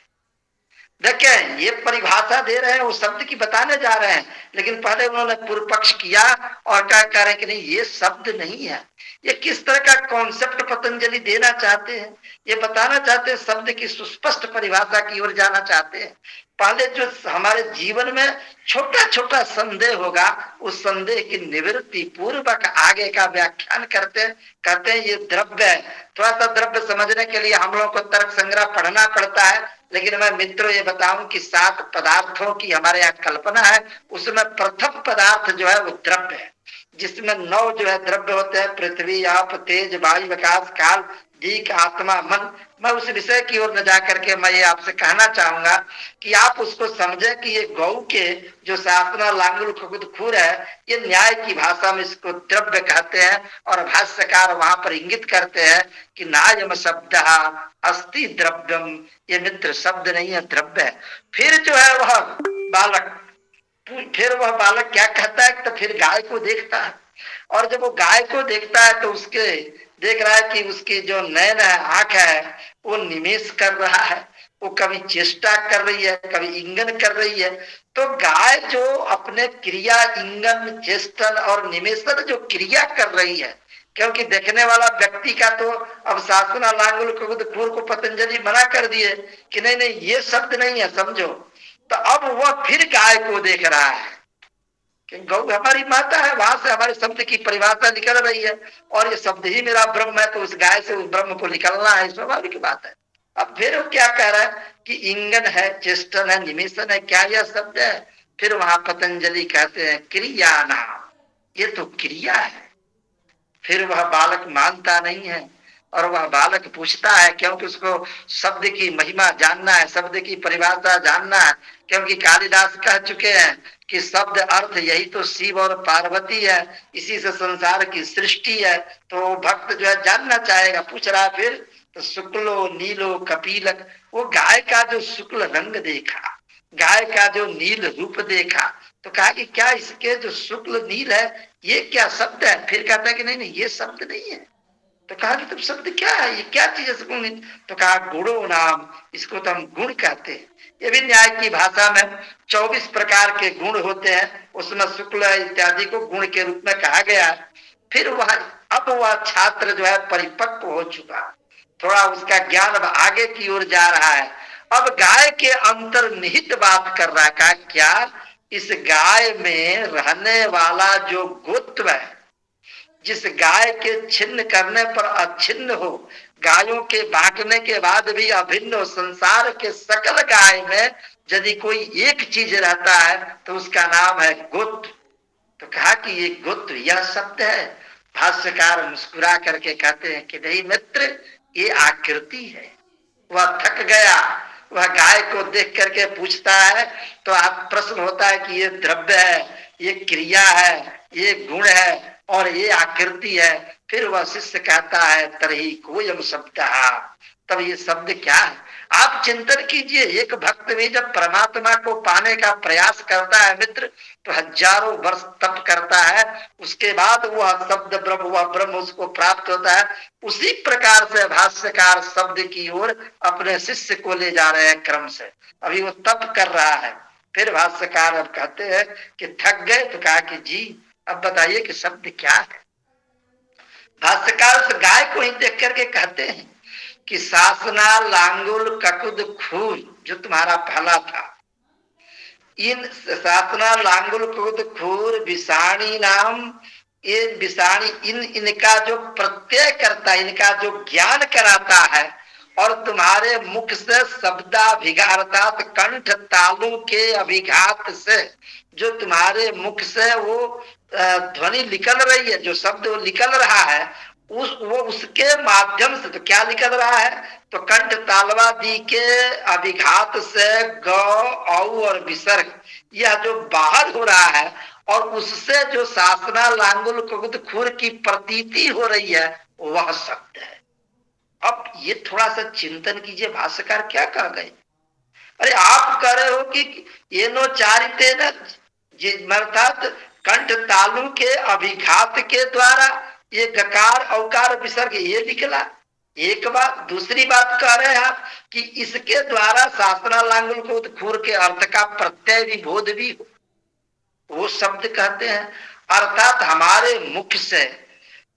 देखें ये परिभाषा दे रहे हैं, वो शब्द की बताने जा रहे हैं, लेकिन पहले उन्होंने पूर्व पक्ष किया और क्या कह रहे हैं कि नहीं ये शब्द नहीं है। ये किस तरह का कॉन्सेप्ट पतंजलि देना चाहते हैं, ये बताना चाहते हैं, शब्द की सुस्पष्ट परिभाषा की ओर जाना चाहते हैं। पहले जो हमारे जीवन में छोटा छोटा संदेह होगा, उस संदेह की निवृत्ति पूर्वक आगे का व्याख्यान करते हैं। कहते हैं ये द्रव्य है। थोड़ा सा द्रव्य समझने के लिए हम लोगों को तर्क संग्रह पढ़ना पड़ता है, लेकिन मैं मित्रों ये बताऊं कि 7 पदार्थों की हमारे यहाँ कल्पना है, उसमें प्रथम पदार्थ जो है वो द्रव्य है, जिसमें 9 जो है द्रव्य होते हैं, पृथ्वी आप तेज वायु आकाश काल दीक आत्मा मन। मैं उस विषय की ओर न जाकर के मैं ये आपसे कहना चाहूंगा कि आप उसको समझे कि ये गौ के जो शासना लांगुल खुद खूर है, ये न्याय की भाषा में इसको द्रव्य कहते हैं, और भाष्यकार वहां पर इंगित करते हैं कि नायम शब्द अस्ति द्रव्यम, ये मित्र शब्द नहीं है, द्रव्य है। फिर जो है वह बालक, फिर वह बालक क्या कहता है, तो फिर गाय को देखता है, और जब वो गाय को देखता है तो उसके देख रहा है कि उसकी जो नयन है, आंख है, वो निमेष कर रहा है, वो कभी चेष्टा कर रही है, कभी इंगन कर रही है। तो गाय जो अपने क्रिया इंगन चेष्टन और निमेषन जो क्रिया कर रही है, क्योंकि देखने वाला व्यक्ति का तो अब शासना लांगुल खूर को पतंजलि मना कर दिए कि नहीं नहीं ये शब्द नहीं है, समझो। तो अब वह फिर गाय को देख रहा है कि गौ हमारी माता है, वहां से हमारे शब्द की परिभाषा निकल रही है, और ये शब्द ही मेरा ब्रह्म है, तो उस गाय से उस ब्रह्म को निकलना है, स्वाभाविक बात है। अब फिर वो क्या कह रहा है कि इंगन है, चेष्टन है, निमेषन है, क्या यह शब्द है? फिर वहां पतंजलि कहते हैं क्रिया नाम, ये तो क्रिया है। फिर वह बालक मानता नहीं है, और वह बालक पूछता है, क्योंकि उसको शब्द की महिमा जानना है, शब्द की परिभाषा जानना है, क्योंकि कालिदास कह चुके हैं कि शब्द अर्थ यही तो शिव और पार्वती है, इसी से संसार की सृष्टि है। तो भक्त जो है जानना चाहेगा, पूछ रहा है फिर, तो शुक्लो नीलो कपिलक, वो गाय का जो शुक्ल रंग देखा, गाय का जो नील रूप देखा, तो कहा कि क्या इसके जो शुक्ल नील है ये क्या शब्द है? फिर कहता है कि नहीं नहीं ये शब्द नहीं है। तो कहा कि तुम शब्द क्या है, ये क्या चीज है? तो कहा गुणो नाम, इसको तो हम गुण कहते हैं। ये भी न्याय की भाषा में 24 प्रकार के गुण होते हैं, उसमें शुक्ल इत्यादि को गुण के रूप में कहा गया। फिर वह अब वह छात्र जो है परिपक्व हो चुका, थोड़ा उसका ज्ञान अब आगे की ओर जा रहा है। अब गाय के अंतर्निहित बात कर रहा है, कहा क्या इस गाय में रहने वाला जो गोत्व है, जिस गाय के छिन्न करने पर अछिन्न हो, गायों के बांटने के बाद भी अभिन्न हो, संसार के सकल गाय में यदि कोई एक चीज रहता है तो उसका नाम है गोत्र। तो कहा कि ये गोत्र यह शब्द है। भाष्यकार मुस्कुरा करके कहते हैं कि नहीं मित्र, ये आकृति है। वह थक गया, वह गाय को देख करके पूछता है, तो आप प्रश्न होता है कि ये द्रव्य है, ये क्रिया है, ये गुण है और ये आकृति है। फिर वह शिष्य कहता है तरही कोयम शब्द, तब ये शब्द क्या है? आप चिंतन कीजिए, एक भक्त भी जब परमात्मा को पाने का प्रयास करता है मित्र, तो हजारों वर्ष तप करता है, उसके बाद वह शब्द ब्रह्म, वह ब्रह्म उसको प्राप्त होता है। उसी प्रकार से भाष्यकार शब्द की ओर अपने शिष्य को ले जा रहे हैं क्रम से। अभी वो तप कर रहा है, फिर भाष्यकार अब कहते हैं कि थक गए, तो कहा कि जी अब बताइए कि शब्द क्या है। भाष्यकार उस गाय को ही देख करके कहते हैं कि सासना लांगुल ककुद खूर, जो तुम्हारा पहला था, इन सासना लांगुल ककुद खूर विषाणी नाम, ये विषाणी इनका जो प्रत्यय करता है, इनका जो ज्ञान कराता है, और तुम्हारे मुख से शब्दाभिघात अर्थात कंठ तालु के अभिघात से जो तुम्हारे मुख से वो ध्वनि निकल रही है, जो शब्द वो निकल रहा है, वो उसके माध्यम से तो क्या निकल रहा है, तो कंठ तालवादी के अभिघात से ग औ और विसर्ग, यह जो बाहर हो रहा है, और उससे जो सासना लांगुल कुकुद खुर की प्रतीति हो रही है, वह शब्द है। अब ये थोड़ा सा चिंतन कीजिए, भाष्यकार क्या कह गए। अरे आप कह रहे हो कि ये नो चारिते न, अर्थात कंठ तालु के अभिघात के द्वारा ये गकार औकार विसर्ग ये निकला, एक बात। दूसरी बात कह रहे हैं आप कि इसके द्वारा शास्त्रा लांगुल को खुर के अर्थ का प्रत्यय भी बोध भी हो, वो शब्द कहते हैं। अर्थात हमारे मुख से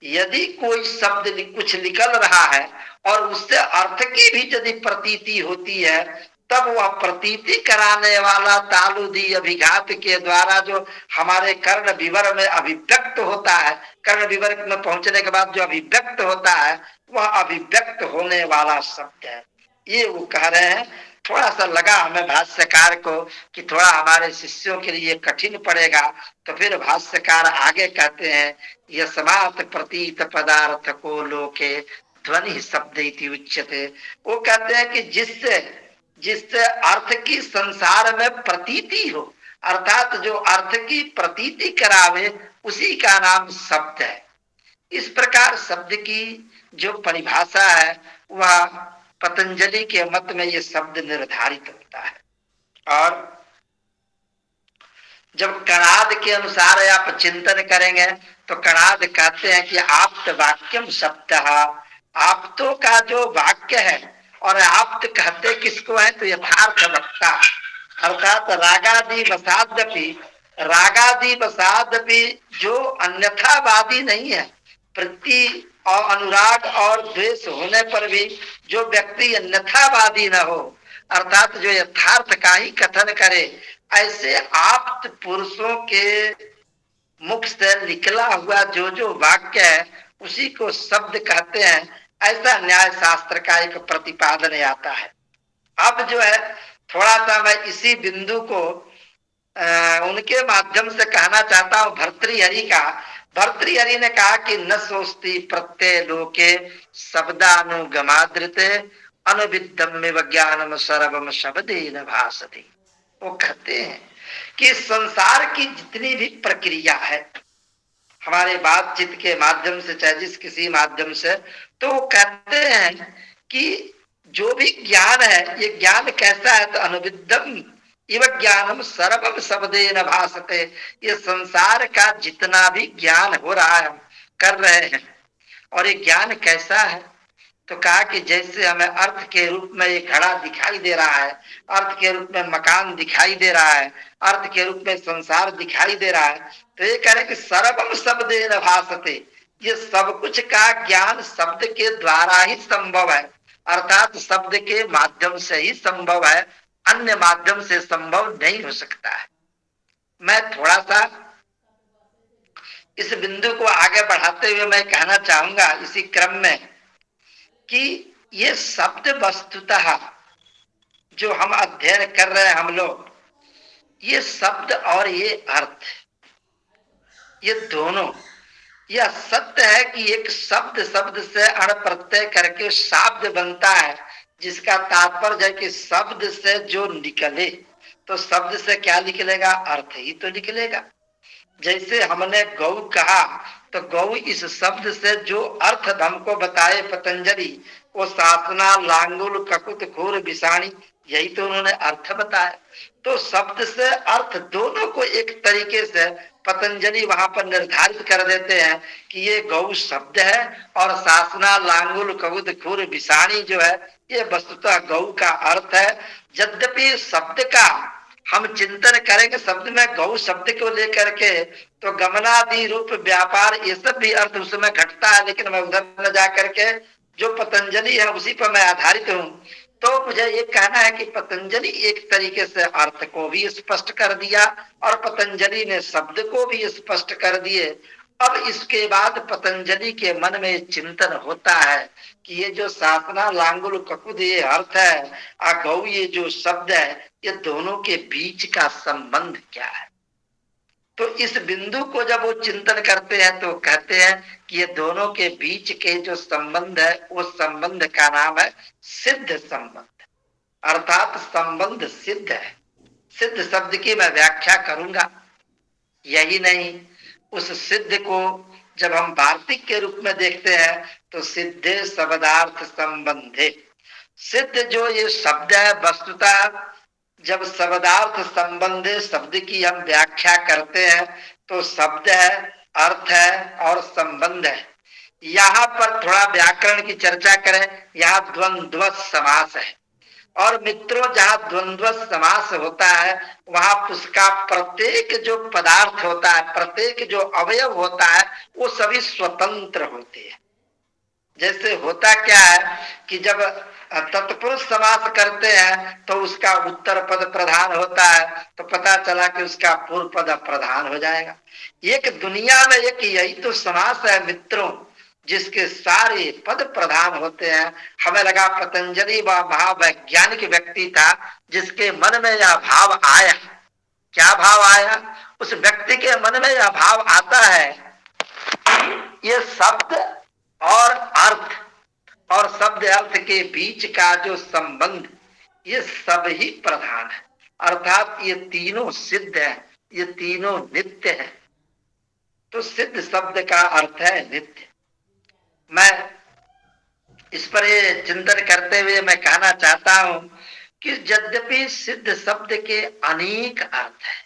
यदि कोई शब्द कुछ निकल रहा है और उससे अर्थ की भी यदि प्रतीति होती है, तब वह प्रतीति कराने वाला तालुदी अभिघात के द्वारा जो हमारे कर्ण विवर में अभिव्यक्त होता है, कर्ण विवर में पहुंचने के बाद जो अभिव्यक्त होता है, वह अभिव्यक्त होने वाला शब्द है। ये वो कह रहे हैं। थोड़ा सा लगा हमें भाष्यकार को कि थोड़ा हमारे शिष्यों के लिए कठिन पड़ेगा, तो फिर भाष्यकार आगे कहते हैं, यस्मात् प्रतीत पदार्थ को लोके ध्वनि शब्द इति उच्यते। वो कहते हैं कि जिससे अर्थ की संसार में प्रतीति हो, अर्थात जो अर्थ की प्रतीति करावे, उसी का नाम शब्द है। इस प्रकार शब्द की जो परिभाषा है, वह पतंजलि के मत में ये शब्द निर्धारित होता है। और जब कणाद के अनुसार आप चिंतन करेंगे, तो कणाद कहते हैं कि आप्त वाक्यम शब्द, आप्तों का जो वाक्य है, और आप्त कहते किसको है, तो यथार्थ वक्ता, अर्थात रागादि वसादपि जो अन्यथावादी नहीं है, प्रति और अनुराग और द्वेष होने पर भी जो व्यक्ति अन्यथावादी न हो, अर्थात जो यथार्थ का ही कथन करे, ऐसे आप्त पुरुषों के मुख से निकला हुआ जो वाक्य है, उसी को शब्द कहते हैं। ऐसा न्याय शास्त्र का एक प्रतिपादन आता है। अब जो है थोड़ा सा मैं इसी बिंदु को उनके माध्यम से कहना चाहता हूं, भर्तृहरि का। भर्तृहरि ने कहा कि न सोस्ति प्रत्यय लोके शब्दानुगमादृते अनुविद्धम ज्ञानम सर्वम शब्देन भासते। वो कहते हैं कि संसार की जितनी भी प्रक्रिया है, हमारे बातचीत के माध्यम से चाहे जिस किसी माध्यम से, तो वो कहते हैं कि जो भी ज्ञान है, ये ज्ञान कैसा है, तो अनुविद्धम इव ज्ञानम सर्वम शब्देन भासते। ये संसार का जितना भी ज्ञान हो रहा है, कर रहे हैं, और ये ज्ञान कैसा है, तो कहा कि जैसे हमें अर्थ के रूप में ये घड़ा दिखाई दे रहा है, अर्थ के रूप में मकान दिखाई दे रहा है, अर्थ के रूप में संसार दिखाई दे रहा है, तो ये कह रहे कि सर्वम शब्देन भासते, ये सब कुछ का ज्ञान शब्द के द्वारा ही संभव है, अर्थात शब्द के माध्यम से ही संभव है, अन्य माध्यम से संभव नहीं हो सकता है। मैं थोड़ा सा इस बिंदु को आगे बढ़ाते हुए मैं कहना चाहूंगा इसी क्रम में कि ये शब्द वस्तुतः जो हम अध्ययन कर रहे हैं हम लोग, ये शब्द और ये अर्थ, ये दोनों, यह सत्य है कि एक शब्द से अण प्रत्यय करके शब्द बनता है, जिसका तात्पर्य है कि शब्द से जो निकले, तो शब्द से क्या निकलेगा, अर्थ ही तो निकलेगा। जैसे हमने गौ कहा, तो गौ इस शब्द से जो अर्थ हमको बताए पतंजलि, वो सासना, लांगुल, ककुत, खूर, विषाणी, यही तो उन्होंने अर्थ बताया। तो शब्द से अर्थ दोनों को एक तरीके से पतंजलि वहां पर निर्धारित कर देते हैं कि ये गौ शब्द है और सासना, लांगुल, ककुत, खूर, विषाणी जो है ये वस्तुतः गौ का अर्थ है। यद्यपि शब्द का हम चिंतन करेंगे, शब्द में गौ शब्द को लेकर के तो गमनादि रूप व्यापार ये सब भी अर्थ उसमें घटता है, लेकिन मैं उधर न जा करके जो पतंजलि है उसी पर मैं आधारित हूँ। तो मुझे ये कहना है कि पतंजलि एक तरीके से अर्थ को भी स्पष्ट कर दिया और पतंजलि ने शब्द को भी स्पष्ट कर दिए। अब इसके बाद पतंजलि के मन में चिंतन होता है कि ये जो सासना, लांगुल, ककुद ये अर्थ है और गौ ये जो शब्द है, ये दोनों के बीच का संबंध क्या है। तो इस बिंदु को जब वो चिंतन करते हैं तो कहते हैं कि ये दोनों के बीच के जो संबंध है वो संबंध का नाम है सिद्ध संबंध, अर्थात संबंध सिद्ध है। सिद्ध शब्द की मैं व्याख्या करूंगा। यही नहीं, उस सिद्ध को जब हम वार्तिक के रूप में देखते हैं तो सिद्धे शब्दार्थ संबंधे, सिद्ध जो ये शब्द है वस्तुतः जब शब्दार्थ संबंधे शब्द की हम व्याख्या करते हैं तो शब्द है, अर्थ है और संबंध है। यहाँ पर थोड़ा व्याकरण की चर्चा करें, यहाँ द्वंद्व समास है और मित्रों जहाँ द्वंद्व समास होता है वहां उसका प्रत्येक जो पदार्थ होता है, प्रत्येक जो अवयव होता है वो सभी स्वतंत्र होते हैं। जैसे होता क्या है कि जब तत्पुरुष समास करते हैं तो उसका उत्तर पद प्रधान होता है, तो पता चला कि उसका पूर्व पद प्रधान हो जाएगा। एक दुनिया में एक यही तो समास है मित्रों, जिसके सारे पद प्रधान होते हैं। हमें लगा पतंजलि व महावैज्ञानिक व्यक्ति था जिसके मन में यह भाव आया। क्या भाव आया? उस व्यक्ति के मन में यह भाव आता है, ये शब्द और अर्थ और शब्द अर्थ के बीच का जो संबंध, ये सब ही प्रधान है, अर्थात ये तीनों सिद्ध है, ये तीनों नित्य है। तो सिद्ध शब्द का अर्थ है नित्य। मैं इस पर ये चिंतन करते हुए मैं कहना चाहता हूं कि यद्यपि सिद्ध शब्द के अनेक अर्थ है,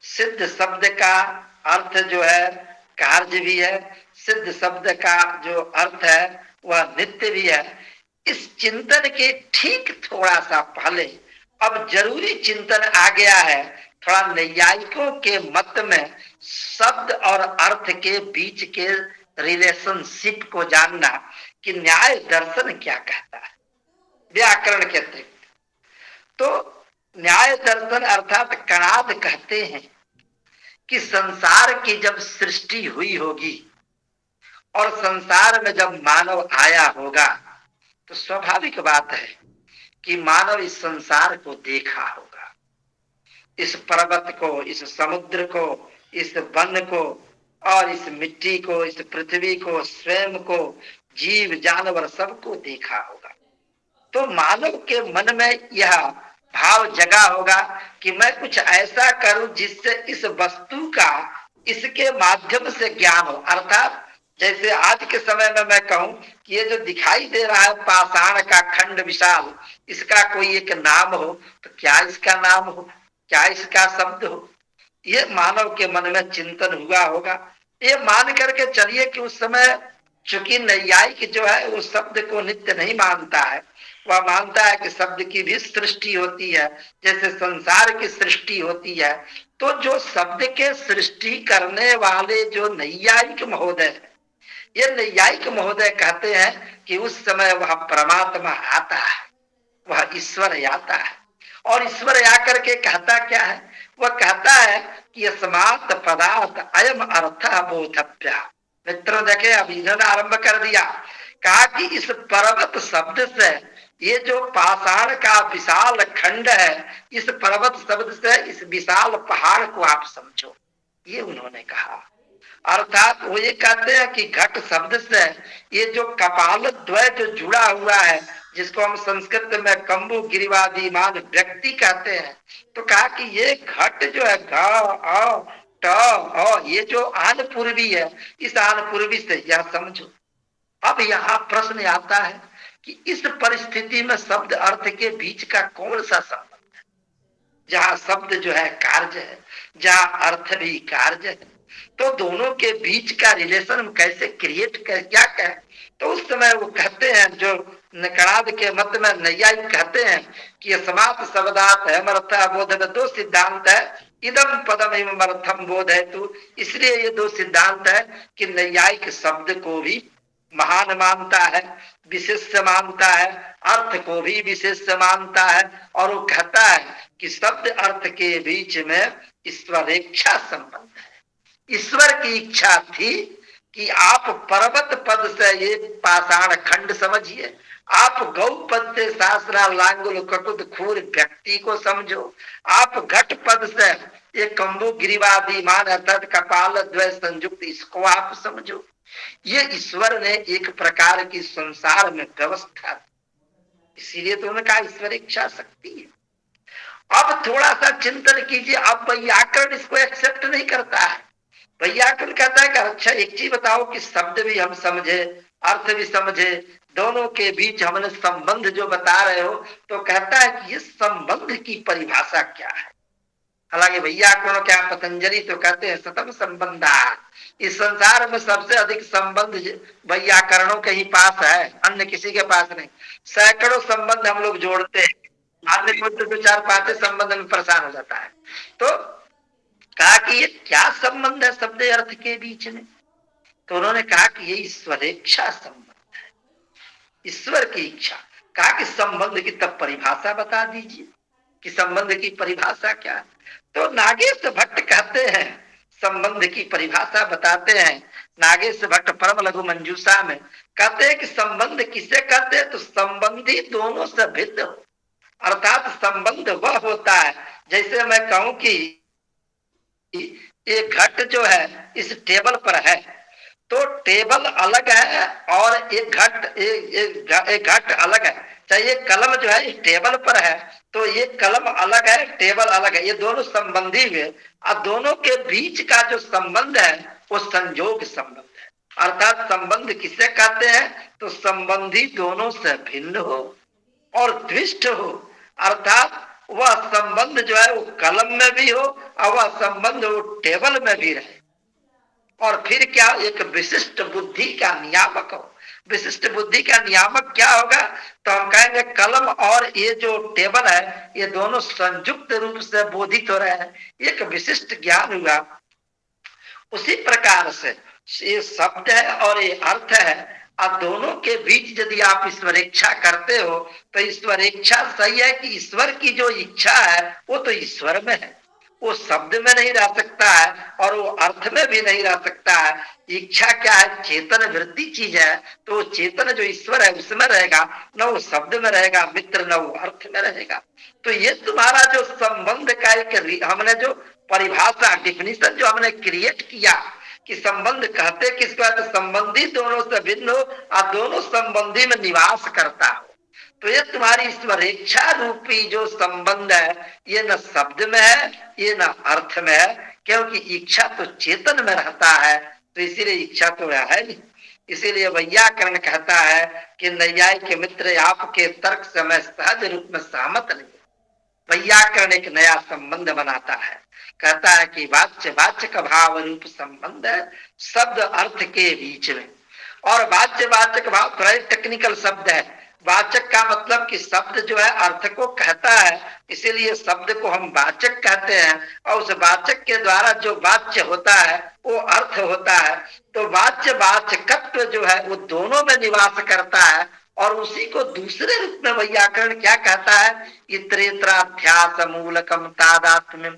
सिद्ध शब्द का अर्थ जो है कार्य भी है, सिद्ध शब्द का जो अर्थ है वह नित्य भी है। इस चिंतन के ठीक थोड़ा सा पहले अब जरूरी चिंतन आ गया है, थोड़ा नैयायिकों के मत में शब्द और अर्थ के बीच के रिलेशनशिप को जानना कि न्याय दर्शन क्या कहता है व्याकरण के अतिरिक्त। तो न्याय दर्शन अर्थात कणाद कहते हैं कि संसार की जब सृष्टि हुई होगी और संसार में जब मानव आया होगा तो स्वाभाविक बात है कि मानव इस संसार को देखा होगा, इस पर्वत को, इस समुद्र को, इस वन को और इस मिट्टी को, इस पृथ्वी को, स्वयं को, जीव जानवर सबको देखा होगा। तो मानव के मन में यह भाव जगा होगा कि मैं कुछ ऐसा करूं जिससे इस वस्तु का इसके माध्यम से ज्ञान हो। अर्थात जैसे आज के समय में मैं कहूं कि ये जो दिखाई दे रहा है पाषाण का खंड विशाल, इसका कोई एक नाम हो तो क्या इसका नाम हो, क्या इसका शब्द हो, ये मानव के मन में चिंतन हुआ होगा। ये मान करके चलिए कि उस समय चूंकि नैयायिक जो है उस शब्द को नित्य नहीं मानता है, वह मानता है कि शब्द की भी सृष्टि होती है जैसे संसार की सृष्टि होती है। तो जो शब्द के सृष्टि करने वाले जो नैयायिक महोदय है, ये नैयायिक महोदय कहते हैं कि उस समय वह परमात्मा आता है, वह ईश्वर आता है। और ईश्वर आकर के कहता क्या है? वह कहता है कि यस्मात् पदार्थ अयम अर्थ बोधव्य। मित्रों देखे, अब इन्होंने आरंभ कर दिया, कहा कि इस पर्वत शब्द से ये जो पाषाण का विशाल खंड है, इस पर्वत शब्द से इस विशाल पहाड़ को आप समझो, ये उन्होंने कहा। अर्थात वो ये कहते हैं कि घट शब्द से ये जो कपाल द्वय जो जुड़ा हुआ है, जिसको हम संस्कृत में कंबु गिरिवादीमान व्यक्ति कहते हैं, तो कहा कि ये घट जो है ये जो आन पूर्वी है, इस आन पूर्वी से यह समझो। अब यहाँ प्रश्न आता है कि इस परिस्थिति में शब्द अर्थ के बीच का कौन सा संबंध है? जहाँ शब्द जो है कार्य है, जहाँ अर्थ भी कार्य है, तो दोनों के बीच का रिलेशन हम कैसे क्रिएट कर क्या कहें? तो उस समय वो कहते हैं, जो नकड़ाद के मत में नैयायिक कहते हैं कि समात शब्दात है मर्थ बोध में दो सिद्धांत है, इदम पदम एवं अर्थम बोध है। तो इसलिए ये दो सिद्धांत है कि नैयायिक शब्द को भी महान मानता है, विशेष मानता है, अर्थ को भी विशेष मानता है, और वो कहता है कि शब्द अर्थ के बीच में ईश्वरेच्छा संबंध है। ईश्वर की इच्छा थी कि आप पर्वत पद से ये पाषाण खंड समझिए, आप गौ पद से शास्त्रा लांगुल ककुत खूर व्यक्ति को समझो, आप घट पद से ये कम्बु गिरिवादी मान अर्थात कपाल द्वय संयुक्त इसको आप समझो। ये ईश्वर ने एक प्रकार की संसार में व्यवस्था दी, इसीलिए तो उन्होंने कहा ईश्वर इच्छा शक्ति है। अब थोड़ा सा चिंतन कीजिए, अब वैयाकरण इसको एक्सेप्ट नहीं करता है। वैयाकरण कहता है कि अच्छा एक चीज बताओ कि शब्द भी हम समझे, अर्थ भी समझे, दोनों के बीच हमने संबंध जो बता रहे हो, तो कहता है कि इस संबंध की परिभाषा क्या है? हालांकि वैयाकरण क्या पतंजलि तो कहते हैं सतम संबंधा, इस संसार में सबसे अधिक संबंध वैयाकरणों के ही पास है, अन्य किसी के पास नहीं। सैकड़ों संबंध हम लोग जोड़ते हैं, आदमी को तो 2 4 5 संबंध में परेशान हो जाता है। तो कहा कि ये क्या संबंध है शब्द अर्थ के बीच में? तो उन्होंने कहा कि ये ईश्वरेच्छा संबंध है, ईश्वर की इच्छा। कहा कि संबंध की तब परिभाषा बता दीजिए कि संबंध की परिभाषा क्या है? तो नागेश भट्ट कहते हैं, संबंध की परिभाषा बताते हैं नागेश भट्ट परम लघु मंजूषा में, कहते हैं कि संबंध किसे कहते हैं? तो संबंधी दोनों से भिन्न हो, अर्थात संबंध वह होता है, जैसे मैं कहूं कि ये घट जो है इस टेबल पर है, तो टेबल अलग है और एक घट अलग है। चाहे ये कलम जो है इस टेबल पर है, तो ये कलम अलग है, टेबल अलग है, ये दोनों संबंधी हुए, और दोनों के बीच का जो संबंध है वो संयोग संबंध है। अर्थात संबंध किसे कहते हैं? तो संबंधी दोनों से भिन्न हो और दृष्ट हो, अर्थात वह संबंध जो है वो कलम में भी हो और वह संबंध वो टेबल में भी रहे, और फिर क्या एक विशिष्ट बुद्धि का नियामक हो। विशिष्ट बुद्धि का नियामक क्या होगा? तो हम कहेंगे कलम और ये जो टेबल है ये दोनों संयुक्त रूप से बोधित हो रहे हैं, एक विशिष्ट ज्ञान हुआ। उसी प्रकार से ये शब्द है और ये अर्थ है, और दोनों के बीच यदि आप ईश्वरेच्छा करते हो तो ईश्वरेच्छा सही है कि ईश्वर की जो इच्छा है वो तो ईश्वर में है, वो शब्द में नहीं रह सकता है और वो अर्थ में भी नहीं रह सकता है। इच्छा क्या है? चेतन वृत्ति चीज है, तो वो चेतन जो ईश्वर है उसमें रहेगा, न वो शब्द में रहेगा मित्र, न वो अर्थ में रहेगा। तो ये तुम्हारा जो संबंध का एक हमने जो परिभाषा डिफिनीशन जो हमने क्रिएट किया कि संबंध कहते किसको है? तो संबंधी दोनों से भिन्न हो और दोनों संबंधी में निवास करता हो। तो ये तुम्हारी ईश्वरेच्छा रूपी जो संबंध है ये न शब्द में है, ये न अर्थ में है, क्योंकि इच्छा तो चेतन में रहता है, तो इसीलिए इच्छा तो है नहीं। इसीलिए वैयाकरण कहता है कि नैयायिक के मित्र आपके तर्क से मैं सहज रूप में सहमत नहीं। वैयाकरण एक नया संबंध बनाता है, कहता है कि वाच्य वाचक भाव रूप संबंध है शब्द अर्थ के बीच में। और वाच्य वाचक भाव थोड़ा टेक्निकल शब्द है। वाचक का मतलब कि शब्द जो है अर्थ को कहता है, इसीलिए शब्द को हम वाचक कहते हैं, और उस वाचक के द्वारा जो वाच्य होता है वो अर्थ होता है। तो वाच्य वाचकत्व जो है वो दोनों में निवास करता है, और उसी को दूसरे रूप में वैयाकरण क्या कहता है? इतरेतराध्यास मूलकम तादात्म्यम।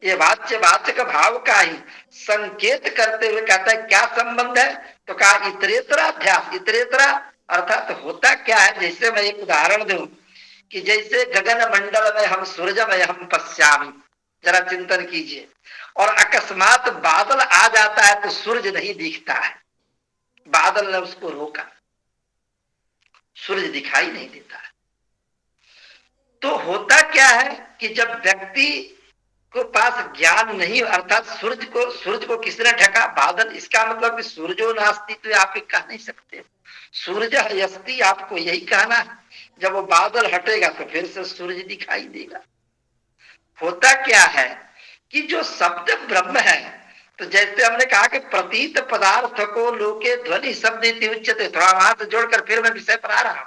ये वाच्य वाचक भाव का ही संकेत करते हुए कहता है क्या संबंध है? तो कहा इतरेतराध्यास। इतरेतरा अर्थात होता क्या है? जैसे मैं एक उदाहरण दूं कि जैसे गगन मंडल में हम सूर्यमय हम पश्यामी, जरा चिंतन कीजिए, और अकस्मात बादल आ जाता है तो सूर्य नहीं दिखता है, बादल ने उसको रोका, सूर्य दिखाई नहीं देता है। तो होता क्या है कि जब व्यक्ति को पास ज्ञान नहीं, अर्थात सूरज को किसने ढका? बादल। इसका मतलब कि सूरजो नास्ति तो आप कह नहीं सकते। सूरज यस्ति आपको यही कहना है। जब वो बादल हटेगा तो फिर से सूरज दिखाई देगा। होता क्या है कि जो शब्द ब्रह्म है, तो जैसे हमने कहा कि प्रतीत पदार्थ को लोके ध्वनि शब्द इति उच्यते, थोड़ा वहां से जोड़कर फिर मैं विषय पर आ रहा हूं।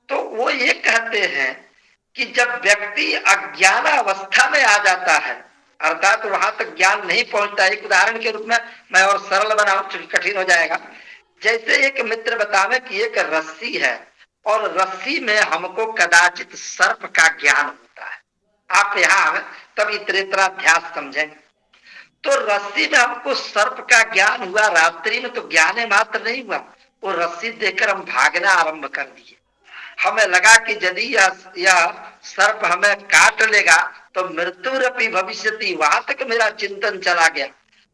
तो वो ये कहते हैं कि जब व्यक्ति अज्ञान अवस्था में आ जाता है, अर्थात वहां तक ज्ञान नहीं पहुंचता। एक उदाहरण के रूप में मैं और सरल बनाऊं, चूंकि कठिन हो जाएगा। जैसे एक मित्र बतावे कि एक रस्सी है और रस्सी में हमको कदाचित सर्प का ज्ञान होता है। आप यहाँ तब इतरेतराध्यास समझेंगे। तो रस्सी में हमको सर्प का ज्ञान हुआ, रात्रि में तो ज्ञान मात्र नहीं हुआ, वो रस्सी देखकर हम भागना आरंभ कर दिए। हमें लगा कि यदि यह सर्प हमें काट लेगा तो मृत्युरपि भविष्यति, वहां तक मेरा चिंतन चला गया।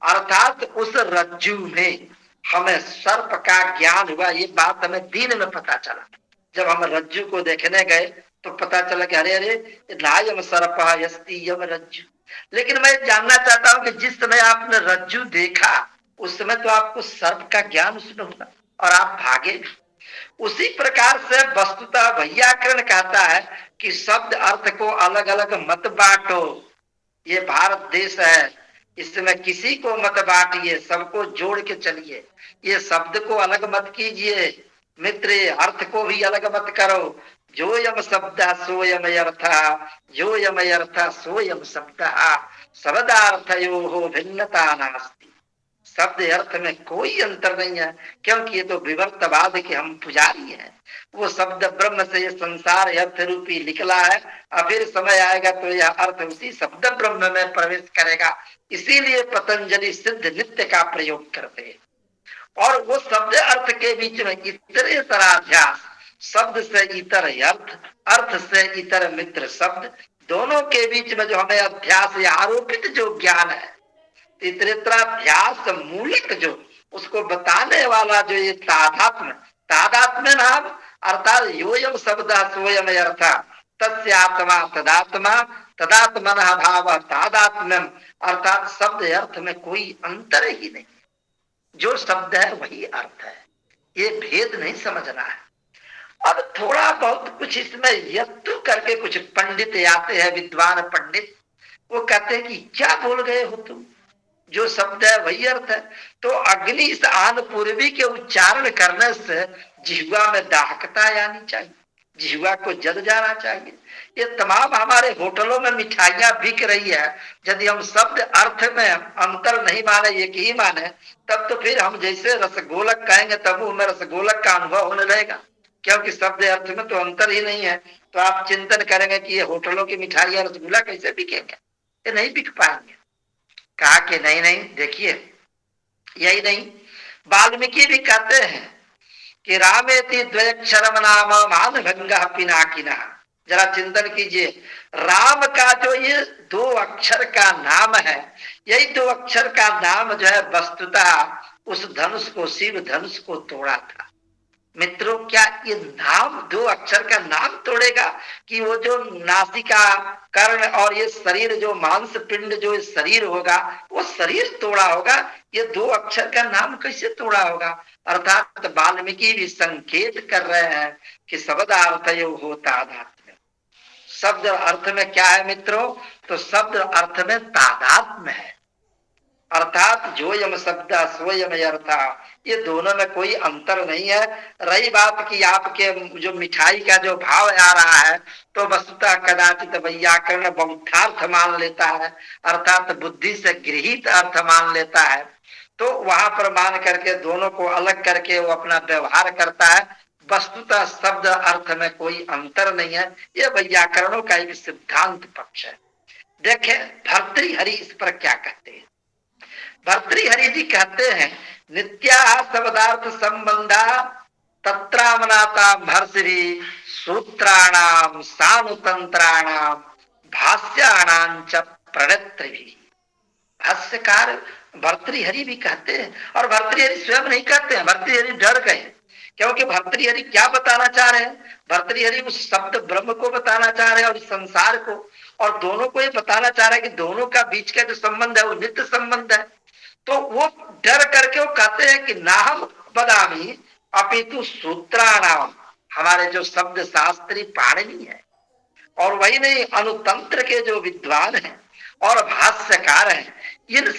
अर्थात उस रज्जु में हमें सर्प का ज्ञान हुआ। ये बात हमें दिन में पता चला। जब हम रज्जु को देखने गए तो पता चला कि अरे अरे नायम सर्प यस्ति यम रज्जु। लेकिन मैं जानना चाहता हूं कि जिस समय आपने रज्जु देखा उस समय तो आपको सर्प का ज्ञान उसमें हुआ और आप भागे भी। उसी प्रकार से वस्तुतः वैयाकरण कहता है कि शब्द अर्थ को अलग अलग मत बांटो। ये भारत देश है, इसमें किसी को मत बांटिए, सबको जोड़ के चलिए। ये शब्द को अलग मत कीजिए मित्र, अर्थ को भी अलग मत करो। जो यम शब्द सोयम अर्थ, जो यम अर्थ सोयम शब्द, शब्दार्थयो हो भिन्नता नास्ति। शब्द अर्थ में कोई अंतर नहीं है, क्योंकि ये तो विवर्तवाद के हम पुजारी हैं। वो शब्द ब्रह्म से ये संसार अर्थ रूपी निकला है, अब फिर समय आएगा तो यह अर्थ उसी शब्द ब्रह्म में प्रवेश करेगा। इसीलिए पतंजलि सिद्ध नित्य का प्रयोग करते हैं। और वो शब्द अर्थ के बीच में इतरेतराध्यास, शब्द से इतर अर्थ, अर्थ से इतर मित्र शब्द, दोनों के बीच में जो हमें अध्यास या आरोपित जो ज्ञान है, इतरेतराध्यास मूलक जो उसको बताने वाला जो ये तादात्म्य, तादात्म्य नाम अर्थात योयम शब्द सोयम अर्थ तस्य आत्मा तदात्मा तदात्मनः भाव तादात्म्यम, अर्थात शब्द अर्थ में कोई अंतर ही नहीं। जो शब्द है वही अर्थ है, ये भेद नहीं समझना है। अब थोड़ा बहुत कुछ इसमें यत्तु करके कुछ पंडित आते हैं, विद्वान पंडित, वो कहते हैं कि क्या बोल गए हो तुम, जो शब्द है वही अर्थ है। तो अग्नि इस आन पूर्वी के उच्चारण करने से जिह्वा में दाहकता आनी चाहिए, जिह्वा को जल जाना चाहिए। ये तमाम हमारे होटलों में मिठाइयां बिक रही है, यदि हम शब्द अर्थ में अंतर नहीं माने, एक ही माने, तब तो फिर हम जैसे रसगोलक कहेंगे तब हमें रसगोलक का अनुभव होने लगेगा, क्योंकि शब्द अर्थ में तो अंतर ही नहीं है। तो आप चिंतन करेंगे कि ये होटलों की मिठाइयां रसगुल्ला कैसे बिकेंगे, ये नहीं बिक पाएंगे। कहा कि नहीं नहीं, देखिए यही नहीं, वाल्मीकि भी कहते हैं कि रामेति द्वयक्षरम नाम मान भंगा पिनाकिना। जरा चिंतन कीजिए, राम का जो ये दो अक्षर का नाम है, यही दो अक्षर का नाम जो है वस्तुतः उस धनुष को, शिव धनुष को तोड़ा था। मित्रों, क्या ये नाम दो अक्षर का नाम तोड़ेगा कि वो जो नासिका, कर्ण और ये शरीर जो मांस पिंड जो शरीर होगा वो शरीर तोड़ा होगा? ये दो अक्षर का नाम कैसे तोड़ा होगा? अर्थात वाल्मीकि भी संकेत कर रहे हैं कि शब्दार्थयो हो तादात्म्य। शब्द अर्थ में क्या है मित्रों? तो शब्द अर्थ में तादात्म्य है, अर्थात जो यम शब्द स्वयं अर्थ, ये दोनों में कोई अंतर नहीं है। रही बात कि आपके जो मिठाई का जो भाव आ रहा है, तो वस्तुतः कदाचित वैयाकरण बौद्धार्थ मान लेता है, अर्थात बुद्धि से गृहित अर्थ मान लेता है। तो वहां पर मान करके दोनों को अलग करके वो अपना व्यवहार करता है। वस्तुतः शब्द अर्थ में कोई अंतर नहीं है। ये वैयाकरणों का एक सिद्धांत पक्ष है। देखें भर्तृहरि इस पर क्या कहते हैं। भर्तृहरि जी कहते हैं नित्या शब्दार्थ संबंधा तत्रामनाता भर्तृ सूत्राणाम सानुतंत्राणाम भाष्याणाम च प्रणेत्रिभिः। भाष्यकार भर्तृहरि भी कहते हैं, और भर्तृहरि स्वयं नहीं कहते हैं, भर्तृहरि डर गए क्योंकि भर्तृहरि क्या बताना चाह रहे हैं? भर्तृहरि उस शब्द ब्रह्म को बताना चाह रहे हैं और इस संसार को, और दोनों को ये बताना चाह रहे हैं कि दोनों का बीच का जो संबंध है वो नित्य संबंध है। तो वो डर करके वो कहते हैं कि नाहम बदामी अपितु सूत्राणाम, हमारे जो शब्द शास्त्री पाणिनि है, और वही नहीं अनुतंत्र के जो विद्वान हैं और भाष्यकार हैं, इन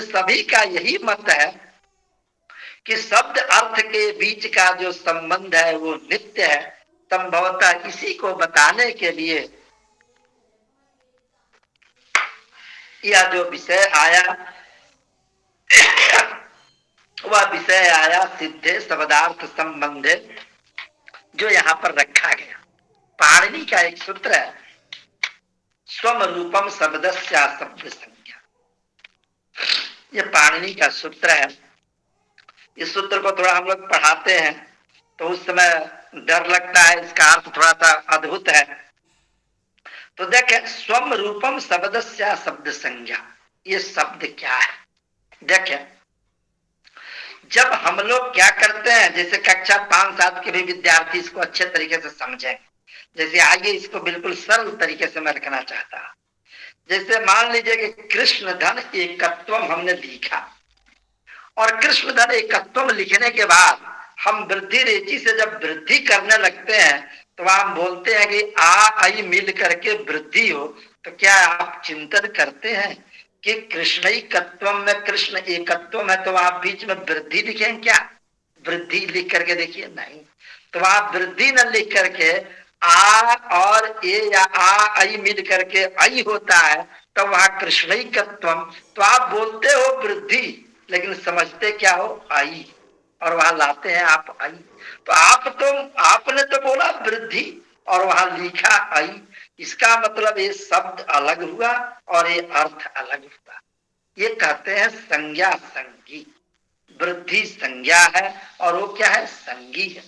सभी का यही मत है कि शब्द अर्थ के बीच का जो संबंध है वो नित्य है। संभवतः इसी को बताने के लिए यह जो विषय आया वह विषय आया सिद्धे शब्दार्थ संबंधे, जो यहाँ पर रखा गया। पाणिनि का एक सूत्र है, स्वम रूपम शब्दस्या शब्द संज्ञा। ये पाणिनि का सूत्र है। इस सूत्र को थोड़ा हम लोग पढ़ाते हैं तो उस समय डर लगता है, इसका अर्थ थोड़ा सा अद्भुत है। तो देखें, स्वम रूपम शब्दस्या शब्द संज्ञा, ये शब्द क्या है? देखें, जब हम लोग क्या करते हैं, जैसे कक्षा 5-7 के भी विद्यार्थी इसको अच्छे तरीके से समझें। जैसे आइए इसको बिल्कुल सरल तरीके से मैं रखना चाहता हूं। जैसे मान लीजिए कि कृष्ण धन एकत्व हमने लिखा, और कृष्ण धन एकत्व लिखने के बाद हम वृद्धि रेचि से जब वृद्धि करने लगते हैं तो हम बोलते हैं कि आ आई मिल करके वृद्धि हो। तो क्या आप चिंतन करते हैं कि कृष्ण एकत्व में कृष्ण एकत्व है, तो आप बीच में वृद्धि लिखें क्या? वृद्धि लिख करके देखिए, नहीं। तो आप वृद्धि न लिख करके आ और ए या आ आई मिल करके आई होता है, तो वहां कृष्णैकत्व, तो आप बोलते हो वृद्धि लेकिन समझते क्या हो? आई, और वहां लाते हैं आप आई। तो आपने तो बोला वृद्धि और वहां लिखा आई। इसका मतलब ये शब्द अलग हुआ और ये अर्थ अलग हुआ। ये कहते हैं संज्ञा संगी। वृद्धि संज्ञा है और वो क्या है? संगी है।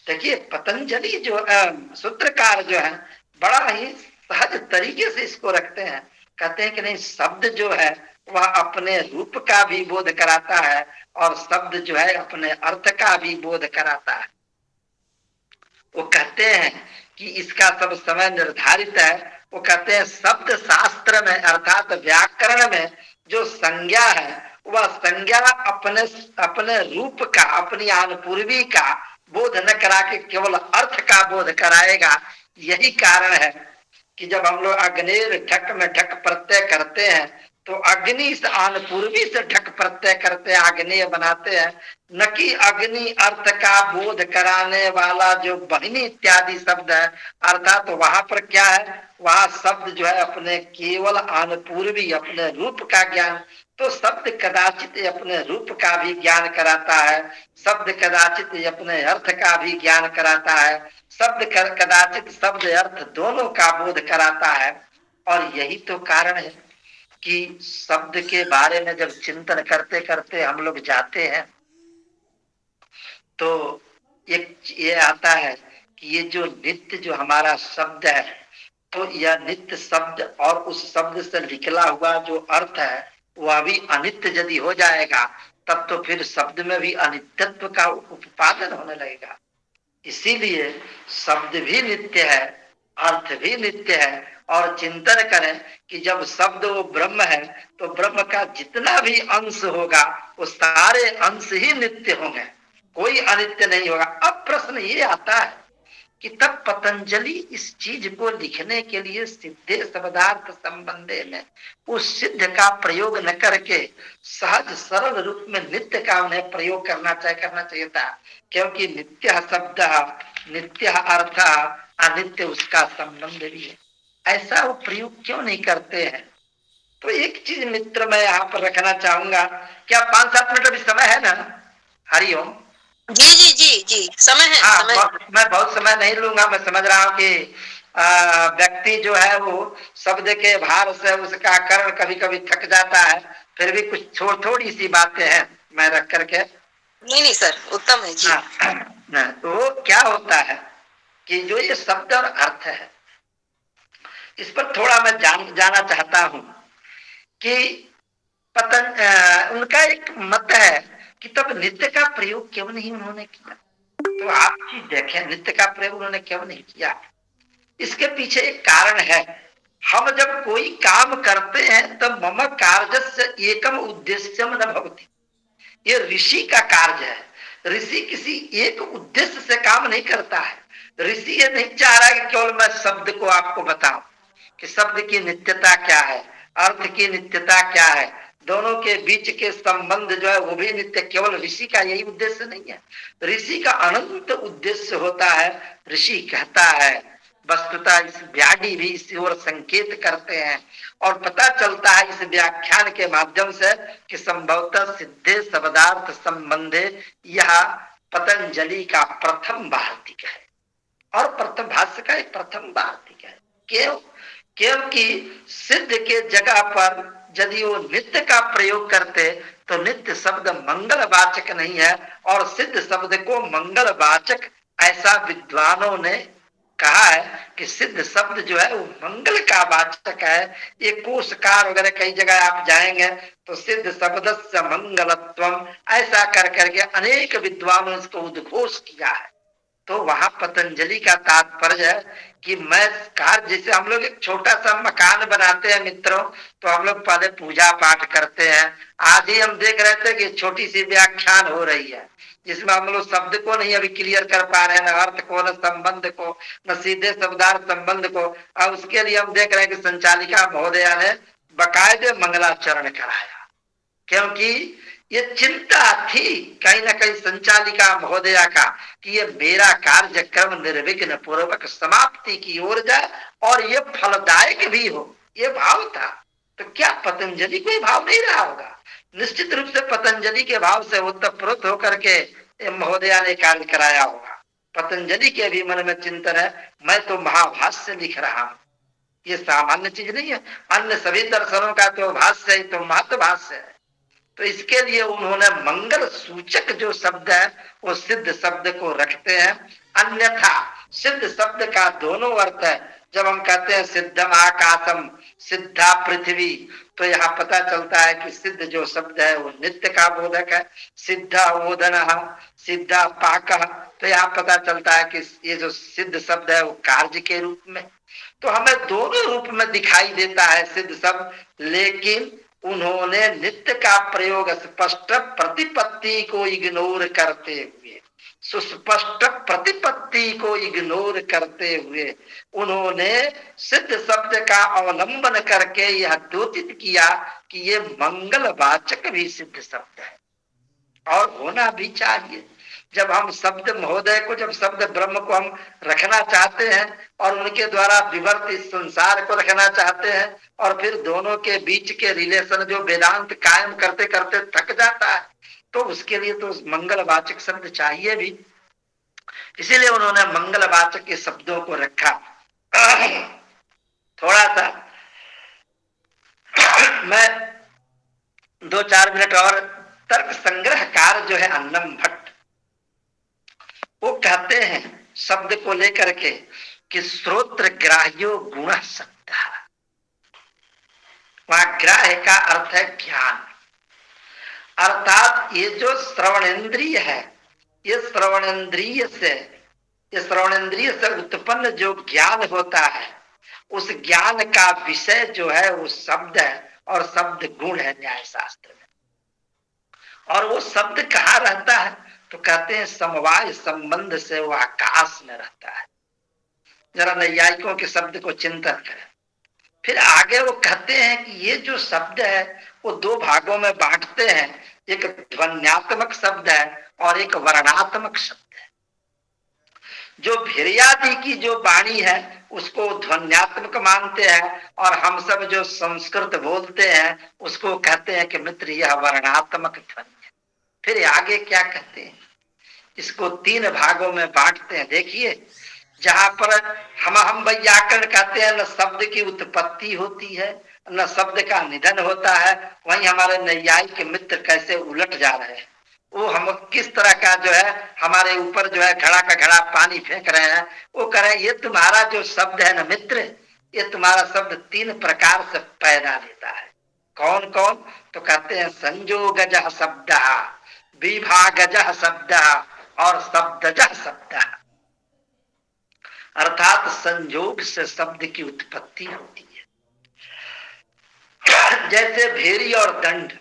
देखिए, पतंजलि जो सूत्रकार जो है बड़ा ही सहज तरीके से इसको रखते हैं। कहते हैं कि नहीं, शब्द जो है वह अपने रूप का भी बोध कराता है और शब्द जो है अपने अर्थ का भी बोध कराता है। वो कहते हैं कि इसका सब समय निर्धारित है। वो कहते हैं शब्द शास्त्र में अर्थात व्याकरण में जो संज्ञा है वह संज्ञा अपने रूप का, अपनी आनुपूर्वी का बोध न करा के केवल अर्थ का बोध कराएगा। यही कारण है कि जब हम लोग अग्नेर ढक में ढक प्रत्यय करते हैं तो अग्नि से आनुपूर्वी से ढक प्रत्यय करते हैं, आग्नेय बनाते हैं, न कि अग्नि अर्थ का बोध कराने वाला जो बहिनी इत्यादि शब्द है। अर्थात तो वहां पर क्या है? वहां शब्द जो है अपने केवल आनुपूर्वी अपने रूप का ज्ञान, तो शब्द कदाचित अपने रूप का भी ज्ञान कराता है, शब्द कदाचित अपने अर्थ का भी ज्ञान कराता है, शब्द कदाचित शब्द अर्थ दोनों का बोध कराता है। और यही तो कारण है कि शब्द के बारे में जब चिंतन करते करते हम लोग जाते हैं तो ये आता है कि ये जो नित्य जो हमारा शब्द है, तो यह नित्य शब्द और उस शब्द से निकला हुआ जो अर्थ है वह भी अनित्य यदि हो जाएगा तब तो फिर शब्द में भी अनित्यत्व का उत्पादन होने लगेगा। इसीलिए शब्द भी नित्य है, अर्थ भी नित्य है। और चिंतन करें कि जब शब्द वो ब्रह्म है तो ब्रह्म का जितना भी अंश होगा वो सारे अंश ही नित्य होंगे, कोई अनित्य नहीं होगा। अब प्रश्न ये आता है कि तब पतंजलि इस चीज को लिखने के लिए सिद्धे शब्दार्थ संबंधे में उस सिद्ध का प्रयोग न करके सहज सरल रूप में नित्य का उन्हें प्रयोग करना चाहिए था। क्योंकि नित्य शब्द नित्य अर्थ अनित्य उसका संबंध भी है। ऐसा वो प्रयोग क्यों नहीं करते हैं? तो एक चीज मित्र मैं यहाँ पर रखना चाहूंगा। क्या 5-7 मिनट अभी समय है ना? हरिओम। जी जी जी जी, समय है, हाँ, समय है। मैं बहुत समय नहीं लूंगा। मैं समझ रहा हूँ कि व्यक्ति जो है वो शब्द के भार से उसका कर्ण कभी कभी थक जाता है, फिर भी कुछ थोड़ी सी बातें हैं मैं रख करके। नहीं नहीं सर, उत्तम है जी। हाँ, तो वो क्या होता है कि जो ये शब्द और अर्थ है इस पर थोड़ा मैं जाना चाहता हूं कि उनका एक मत है कि तब नित्य का प्रयोग क्यों नहीं उन्होंने किया? तो आप चीज देखें, नित्य का प्रयोग उन्होंने क्यों नहीं किया? इसके पीछे एक कारण है। हम जब कोई काम करते हैं तब मम कार्यस्य एकम उद्देश्यम न भवति, ये ऋषि का कार्य है। ऋषि किसी एक उद्देश्य से काम नहीं करता है। ऋषि ये नहीं चाह रहा कि केवल मैं शब्द को आपको बताऊं कि शब्द की नित्यता क्या है, अर्थ की नित्यता क्या है, दोनों के बीच के संबंध जो है वो भी नित्य। केवल ऋषि का यही उद्देश्य नहीं है, ऋषि का अनंत उद्देश्य होता है। ऋषि कहता है, वस्तुतः इस व्याधि भी इसी ओर संकेत करते हैं और पता चलता है इस व्याख्यान के माध्यम से कि संभवतः सिद्धे शब्दार्थ संबंधे यह पतंजलि का प्रथम वार्तिक है और प्रथम भाष्य का एक प्रथम वार्तिक है। क्यों? क्योंकि सिद्ध के जगह पर यदि वो नित्य का प्रयोग करते तो नित्य शब्द मंगल वाचक नहीं है, और सिद्ध शब्द को मंगल वाचक ऐसा विद्वानों ने कहा है कि सिद्ध शब्द जो है वो मंगल का वाचक है। ये कोशकार वगैरह कई जगह आप जाएंगे तो सिद्ध शब्दस्य मंगलत्वम ऐसा कर करके अनेक विद्वानों ने इसको उद्घोष किया है। तो वहां पतंजलि का तात्पर्य है कि मैं कार्य, जैसे हम लोग एक छोटा सा मकान बनाते हैं मित्रों, तो हम लोग पहले पूजा पाठ करते हैं। आज ही हम देख रहे थे कि छोटी सी व्याख्यान हो रही है जिसमें हम लोग शब्द को नहीं अभी क्लियर कर पा रहे हैं, न अर्थ को, न संबंध को, न सीधे शब्दार्थ संबंध को। अब उसके लिए हम देख रहे हैं कि संचालिका महोदया ने बाकायदे मंगलाचरण कराया, क्योंकि ये चिंता थी कहीं ना कहीं संचालिका महोदया का कि ये मेरा कार्यक्रम निर्विघ्न पूर्वक समाप्ति की ओर जाए और ये फलदायक भी हो, ये भाव था। तो क्या पतंजलि कोई भाव नहीं रहा होगा? निश्चित रूप से पतंजलि के भाव से उत्तप्रोत होकर के महोदया ने कार्य कराया होगा। पतंजलि के भी मन में चिंतन है, मैं तो महाभाष्य लिख रहा हूं, ये सामान्य चीज नहीं है। अन्य सभी दर्शनों का तो भाष्य है, तो महत्भाष्य है। तो इसके लिए उन्होंने मंगल सूचक जो शब्द है वो सिद्ध शब्द को रखते हैं। अन्यथा सिद्ध शब्द का दोनों अर्थ है। जब हम कहते हैं सिद्धम आकाशम, सिद्धा पृथ्वी, तो यहाँ पता चलता है कि सिद्ध जो शब्द है वो नित्य का बोधक है। सिद्धा ओदन, सिद्धा पाक, तो यहाँ पता चलता है कि ये जो सिद्ध शब्द है वो कार्य के रूप में। तो हमें दोनों रूप में दिखाई देता है सिद्ध शब्द, लेकिन उन्होंने नित्य का प्रयोग स्पष्ट प्रतिपत्ति को इग्नोर करते हुए, सुस्पष्ट प्रतिपत्ति को इग्नोर करते हुए उन्होंने सिद्ध शब्द का अवलंबन करके यह द्योतित किया कि ये मंगलवाचक भी सिद्ध शब्द है और होना भी चाहिए। जब हम शब्द महोदय को, जब शब्द ब्रह्म को हम रखना चाहते हैं और उनके द्वारा विवर्त इस संसार को रखना चाहते हैं, और फिर दोनों के बीच के रिलेशन जो वेदांत कायम करते करते थक जाता है, तो उसके लिए तो मंगलवाचक शब्द चाहिए भी। इसीलिए उन्होंने मंगलवाचक के शब्दों को रखा। थोड़ा सा मैं 2-4 मिनट और, तर्क संग्रहकार जो है अन्नम भट्ट, वो कहते हैं शब्द को लेकर के कि श्रोत्र ग्राह्यो गुण शब्द। वहां ग्राह्य का अर्थ है ज्ञान, अर्थात ये जो श्रवणेन्द्रिय है, ये श्रवणेन्द्रिय से उत्पन्न जो ज्ञान होता है, उस ज्ञान का विषय जो है वो शब्द है और शब्द गुण है न्याय शास्त्र में। और वो शब्द कहाँ रहता है? तो कहते हैं समवाय संबंध से वो आकाश में रहता है। जरा नैयायिकों के शब्द को चिंतन करें। फिर आगे वो कहते हैं कि ये जो शब्द है वो 2 भागों में बांटते हैं, एक ध्वन्यात्मक शब्द है और एक वर्णात्मक शब्द है। जो भिरियादि की जो वाणी है उसको ध्वन्यात्मक मानते हैं, और हम सब जो संस्कृत बोलते हैं उसको कहते हैं कि मित्र यह वर्णात्मक ध्वनि है। फिर आगे क्या कहते हैं? इसको 3 भागों में बांटते हैं। देखिए, जहां पर हम व्याकरण कहते हैं न शब्द की उत्पत्ति होती है न शब्द का निधन होता है, वहीं हमारे नैयायिक मित्र कैसे उलट जा रहे हैं। वो हम किस तरह का जो है हमारे ऊपर जो है घड़ा का घड़ा पानी फेंक रहे हैं। वो कह रहे हैं ये तुम्हारा जो शब्द है ना मित्र, ये तुम्हारा शब्द 3 प्रकार से पैदा लेता है। कौन कौन? तो कहते हैं संयोगज शब्द, विभागजः शब्द और शब्दजः शब्द, अर्थात संयोग से शब्द की उत्पत्ति होती है। जैसे भेरी और दंड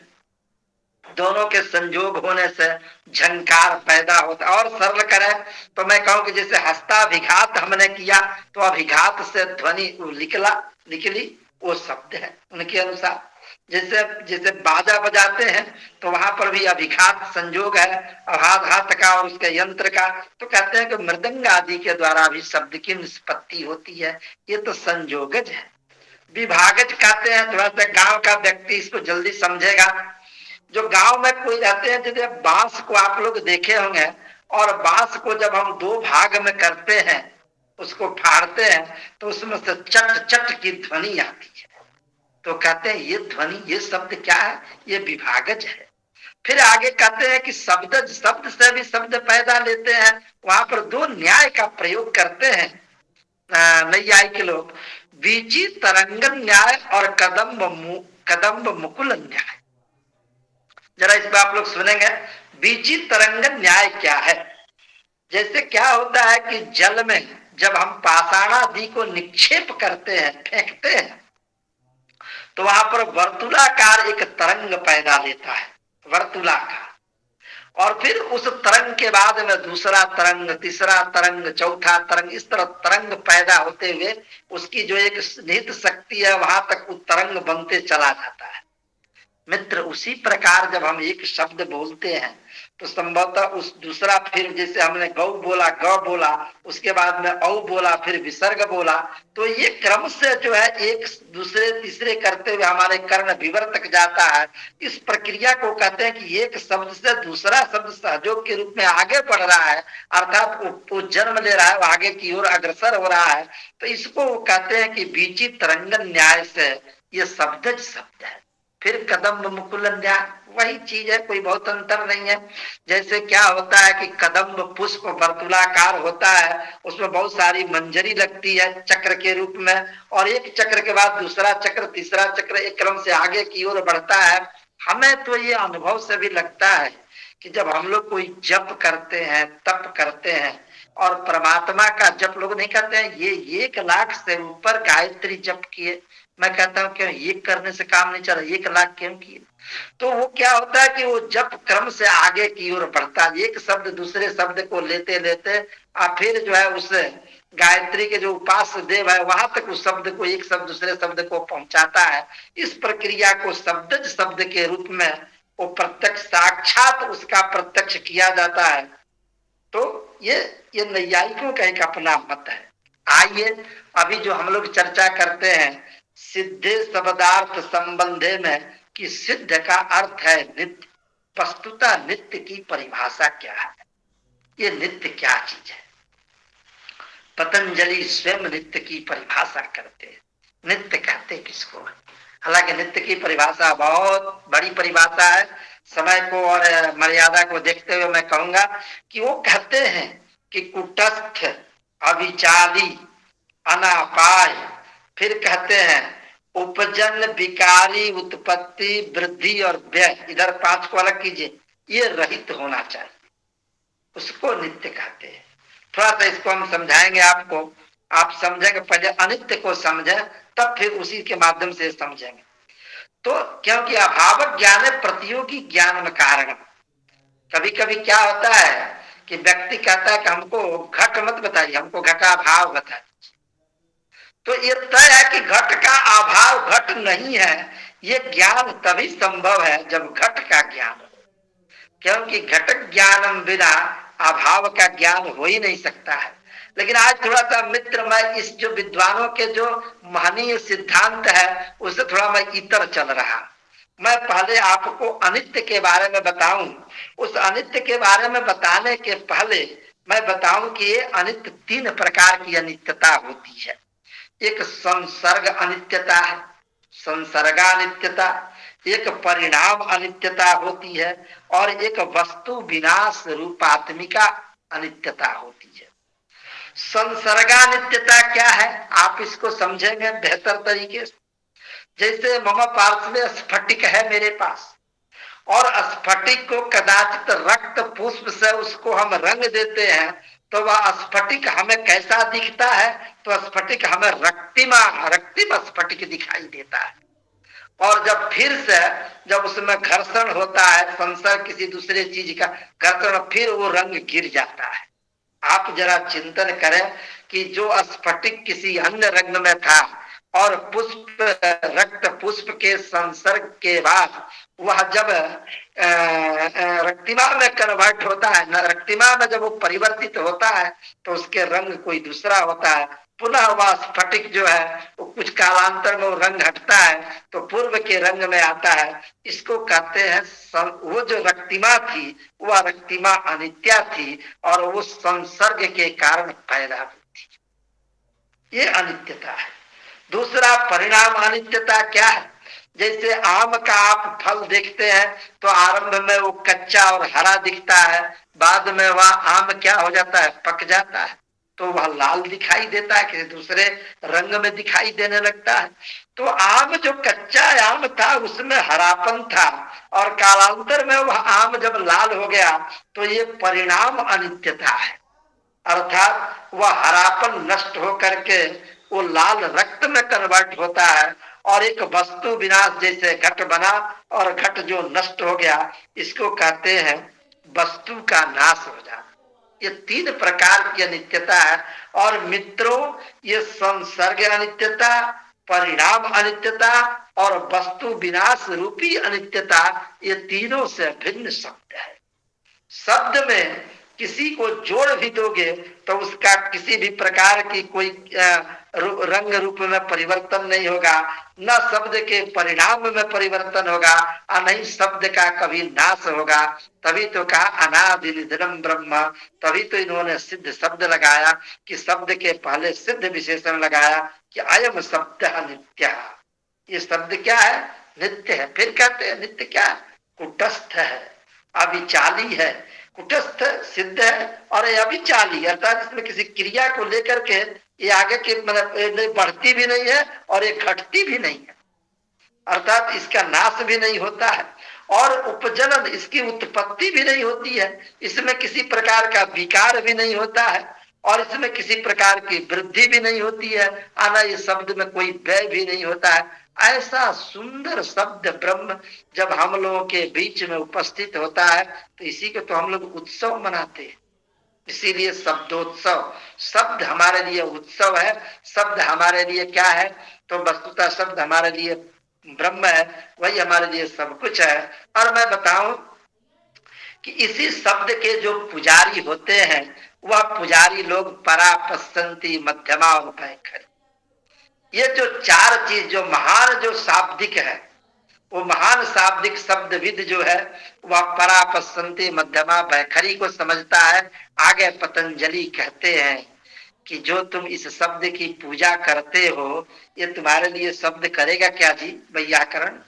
दोनों के संयोग होने से झंकार पैदा होता है। और सरल करें तो मैं कहूं कि जैसे हस्ताभिघात हमने किया तो अभिघात से ध्वनि निकली, वो शब्द है उनके अनुसार। जैसे जैसे बाजा बजाते हैं तो वहां पर भी अभिघात संयोग है, अभाघात का और उसके यंत्र का। तो कहते हैं कि मृदंग आदि के द्वारा भी शब्द की निष्पत्ति होती है, ये तो संयोगज है। विभागज कहते हैं, थोड़ा सा गांव का व्यक्ति इसको जल्दी समझेगा। जो गांव में कोई रहते हैं, जैसे बांस को आप लोग देखे होंगे, और बांस को जब हम दो भाग में करते हैं, उसको फाड़ते हैं, तो उसमें से चट चट की ध्वनि आती है। तो कहते हैं ये ध्वनि, ये शब्द क्या है? ये विभागज है। फिर आगे कहते हैं कि शब्द से भी शब्द पैदा लेते हैं। वहां पर दो न्याय का प्रयोग करते हैं नैयायिक के लोग, बीची तरंगन न्याय और कदम्ब मुकुल न्याय। जरा इस पर आप लोग सुनेंगे, बीची तरंगन न्याय क्या है। जैसे क्या होता है कि जल में जब हम पाषाणादि को निक्षेप करते हैं, फेंकते हैं, तो वहां पर वर्तुलाकार एक तरंग पैदा लेता है, वर्तुलाकार। और फिर उस तरंग के बाद में दूसरा तरंग, तीसरा तरंग, चौथा तरंग, इस तरह तरंग पैदा होते हुए उसकी जो एक निहित शक्ति है वहां तक वो तरंग बनते चला जाता है। मित्र, उसी प्रकार जब हम एक शब्द बोलते हैं तो संभवतः उस दूसरा, फिर जैसे हमने गौ बोला, ग बोला, उसके बाद में औ बोला, फिर विसर्ग बोला, तो ये क्रम से जो है एक दूसरे तीसरे करते हुए हमारे कर्ण विवर तक जाता है। इस प्रक्रिया को कहते हैं कि एक शब्द से दूसरा शब्द सहयोग के रूप में आगे बढ़ रहा है, अर्थात वो जन्म ले रहा है, वो आगे की ओर अग्रसर हो रहा है। तो इसको वो कहते हैं कि बीची तरंगन न्याय से ये शब्द है। फिर कदम्ब मुकुल न्याय, वही चीज है, कोई बहुत अंतर नहीं है। जैसे क्या होता है कि कदम्ब पुष्प वर्तुलाकार होता है, उसमें बहुत सारी मंजरी लगती है चक्र के रूप में, और एक चक्र के बाद दूसरा चक्र, तीसरा चक्र, एक क्रम से आगे की ओर बढ़ता है। हमें तो ये अनुभव से भी लगता है कि जब हम लोग कोई जप करते हैं, तप करते हैं, और परमात्मा का जप लोग नहीं करते हैं, ये 1 लाख से ऊपर गायत्री जप किए। मैं कहता हूँ क्यों, ये करने से काम नहीं चल रहा, 1 लाख क्यों किए? तो वो क्या होता है कि वो जप क्रम से आगे की ओर बढ़ता है, एक शब्द दूसरे शब्द को लेते लेते और फिर जो है उस गायत्री के जो उपास्य देव है वहां तक उस शब्द को, एक शब्द दूसरे शब्द को पहुंचाता है। इस प्रक्रिया को शब्द के रूप में वो प्रत्यक्ष, साक्षात उसका प्रत्यक्ष किया जाता है। तो ये नैयायिकों का एक अपना मत है। आइए अभी जो हम लोग चर्चा करते हैं सिद्धे शब्दार्थ संबंधे में, कि सिद्ध का अर्थ है नित्य। वस्तुतः नित्य की परिभाषा क्या है? ये नित्य क्या चीज है? पतंजलि स्वयं नित्य की परिभाषा करते हैं। नित्य कहते किसको? हालांकि नित्य की परिभाषा बहुत बड़ी परिभाषा है, समय को और मर्यादा को देखते हुए मैं कहूंगा कि वो कहते हैं कि कुटस्थ, अविचाली, अनापाय, फिर कहते हैं उपजन, विकारी, उत्पत्ति, वृद्धि और व्यय, इधर 5 को अलग कीजिए, ये रहित होना चाहिए, उसको नित्य कहते हैं। थोड़ा सा इसको हम समझाएंगे आपको, आप समझेंगे, पहले अनित्य को समझें तब फिर उसी के माध्यम से समझेंगे। तो क्योंकि अभाव ज्ञान प्रतियोगी ज्ञान में कारण, कभी कभी क्या होता है कि व्यक्ति कहता है कि हमको घट मत बताइए, हमको घटा भाव बताइए। तो ये तय है कि घट का अभाव घट नहीं है, ये ज्ञान तभी संभव है जब घट का ज्ञान हो, क्योंकि घट ज्ञानम बिना अभाव का ज्ञान हो ही नहीं सकता है। लेकिन आज थोड़ा सा मित्र, मैं इस जो विद्वानों के जो महनीय सिद्धांत है उससे थोड़ा मैं इतर चल रहा। मैं पहले आपको अनित्य के बारे में बताऊं, उस अनित्य के बारे में बताने के पहले मैं बताऊं कि ये अनित्य 3 प्रकार की अनित्यता होती है। एक संसर्ग अनित्यता है, संसर्गानित्यता, एक परिणाम अनित्यता होती है, और एक वस्तु विनाश रूपात्मिका अनित्यता होती है। संसर्गानित्यता क्या है आप इसको समझेंगे बेहतर तरीके से। जैसे मम पार्श्व स्फटिक है मेरे पास, और स्फटिक को कदाचित रक्त पुष्प से उसको हम रंग देते हैं तो वह स्फटिक हमें कैसा दिखता है? तो स्फटिक हमें रक्तिम स्फटिक दिखाई देता है। और जब फिर से जब उसमें घर्षण होता है, संसर्ग किसी दूसरे चीज का घर्षण, फिर वो रंग गिर जाता है। आप जरा चिंतन करें कि जो स्फटिक किसी अन्य रंग में था और पुष्प रक्त पुष्प के संसर्ग के बाद वह जब रक्तिमा में कन्वर्ट होता है, रक्तिमा में जब वो परिवर्तित होता है तो उसके रंग कोई दूसरा होता है। पुनः वह स्फटिक जो है वो कुछ कालांतर में वो रंग हटता है तो पूर्व के रंग में आता है। इसको कहते हैं वो जो रक्तिमा थी वह रक्तिमा अनित्या थी और वो संसर्ग के कारण पैदा हुई थी। ये अनित्यता है। दूसरा परिणाम अनित्यता क्या है? जैसे आम का आप फल देखते हैं तो आरंभ में वो कच्चा और हरा दिखता है, बाद में वह आम क्या हो जाता है? पक जाता है तो वह लाल दिखाई देता है, किसी दूसरे रंग में दिखाई देने लगता है। तो आम जो कच्चा आम था उसमें हरापन था और कालांतर में वह आम जब लाल हो गया तो ये परिणाम अनित्यता है। अर्थात वह हरापन नष्ट हो करके वो लाल रक्त में कन्वर्ट होता है और एक वस्तु विनाश, जैसे घट बना और घट जो नष्ट हो गया, इसको कहते हैं वस्तु का नाश हो जाना। ये तीन प्रकार की अनित्यता है। और मित्रों, ये संसर्ग अनित्यता, परिणाम अनित्यता और वस्तु विनाश रूपी अनित्यता, ये तीनों से भिन्न शब्द है। शब्द में किसी को जोड़ भी दोगे तो उसका किसी भी प्रकार की कोई रंग रूप में परिवर्तन नहीं होगा, न शब्द के परिणाम में परिवर्तन होगा और नहीं शब्द का कभी नाश होगा। तभी तो कहा अनादि निधनम ब्रह्म। तभी तो इन्होंने सिद्ध शब्द लगाया कि शब्द के पहले सिद्ध विशेषण लगाया कि अयम शब्द नित्य। ये शब्द क्या है? नित्य है। फिर कहते हैं नित्य क्या है? कुटस्थ है, अविचाली है। कुटस्थ सिद्ध है और अविचाली, अर्थात इसमें किसी क्रिया को लेकर के ये आगे के मतलब बढ़ती भी नहीं है और ये घटती भी नहीं है, अर्थात इसका नाश भी नहीं होता है और उपजनन, इसकी उत्पत्ति भी नहीं होती है। इसमें किसी प्रकार का विकार भी नहीं होता है और इसमें किसी प्रकार की वृद्धि भी नहीं होती है। आना ये शब्द में कोई व्यय भी नहीं होता है। ऐसा सुंदर शब्द ब्रह्म जब हम लोगों के बीच में उपस्थित होता है तो इसी को तो हम लोग उत्सव मनाते हैं। इसीलिए शब्दोत्सव, शब्द हमारे लिए उत्सव है। शब्द हमारे लिए क्या है? तो वस्तुतः शब्द हमारे लिए ब्रह्म है, वही हमारे लिए सब कुछ है। और मैं बताऊं कि इसी शब्द के जो पुजारी होते हैं वह पुजारी लोग परा, पसंती, मध्यमा और भयखरी, ये जो चार चीज, जो महान जो शाब्दिक है, वो महान शाब्दिक शब्दविद जो है वह परा, पसंती, मध्यमा, भयखरी को समझता है। आगे पतंजलि कहते हैं कि जो तुम इस शब्द की पूजा करते हो ये तुम्हारे लिए शब्द करेगा क्या जी? वैयाकरण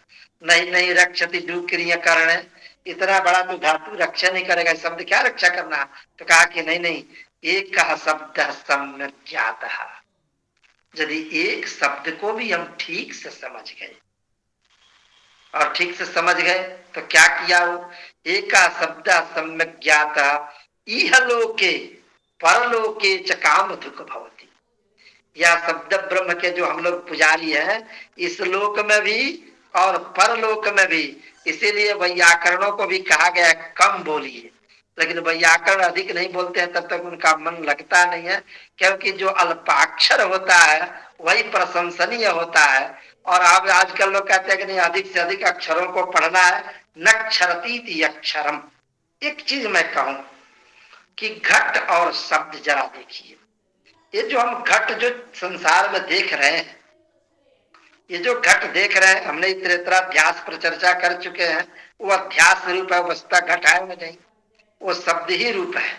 नहीं, नहीं रक्षति डूक्रिय करण, इतना बड़ा तो धातु रक्षा नहीं करेगा, शब्द क्या रक्षा करना? तो कहा कि नहीं नहीं, एक का शब्द सम्यक ज्ञात। यदि एक शब्द को भी हम ठीक से समझ गए और ठीक से समझ गए तो क्या किया? वो एक का शब्द सम्यक ज्ञात इह लोके परलोके च काम दुख भवती। या शब्द ब्रह्म के जो हम लोग पुजारी हैं, इस लोक में भी और परलोक में भी। इसीलिए वैयाकरणों को भी कहा गया कम बोलिए, लेकिन वैयाकरण अधिक नहीं बोलते हैं तब तक उनका मन लगता नहीं है, क्योंकि जो अल्पाक्षर होता है वही प्रशंसनीय होता है। और अब आजकल लोग कहते हैं कि नहीं, अधिक से अधिक अक्षरों को पढ़ना है, नक्षरती अक्षरम। एक चीज मैं कहूं कि घट और शब्द जरा देखिए, ये जो हम घट जो संसार में देख रहे हैं, ये जो घट देख रहे हैं, हमने इतरेतरा अध्यास पर चर्चा कर चुके हैं, वो अध्यास रूप है, वस्तुतः घट है में नहीं, वो शब्द ही रूप है।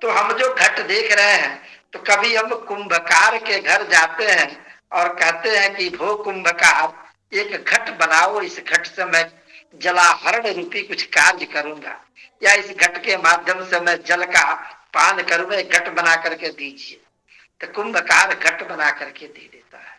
तो हम जो घट देख रहे हैं, तो कभी हम कुंभकार के घर जाते हैं और कहते हैं कि भो कुंभकार एक घट बनाओ, इस घट से मैं जलाहरण रूपी कुछ कार्य करूंगा, या इस घट के माध्यम से मैं जल का पान करूंगा, एक घट बना करके दीजिए। तो कुंभकार घट बना करके दे देता है।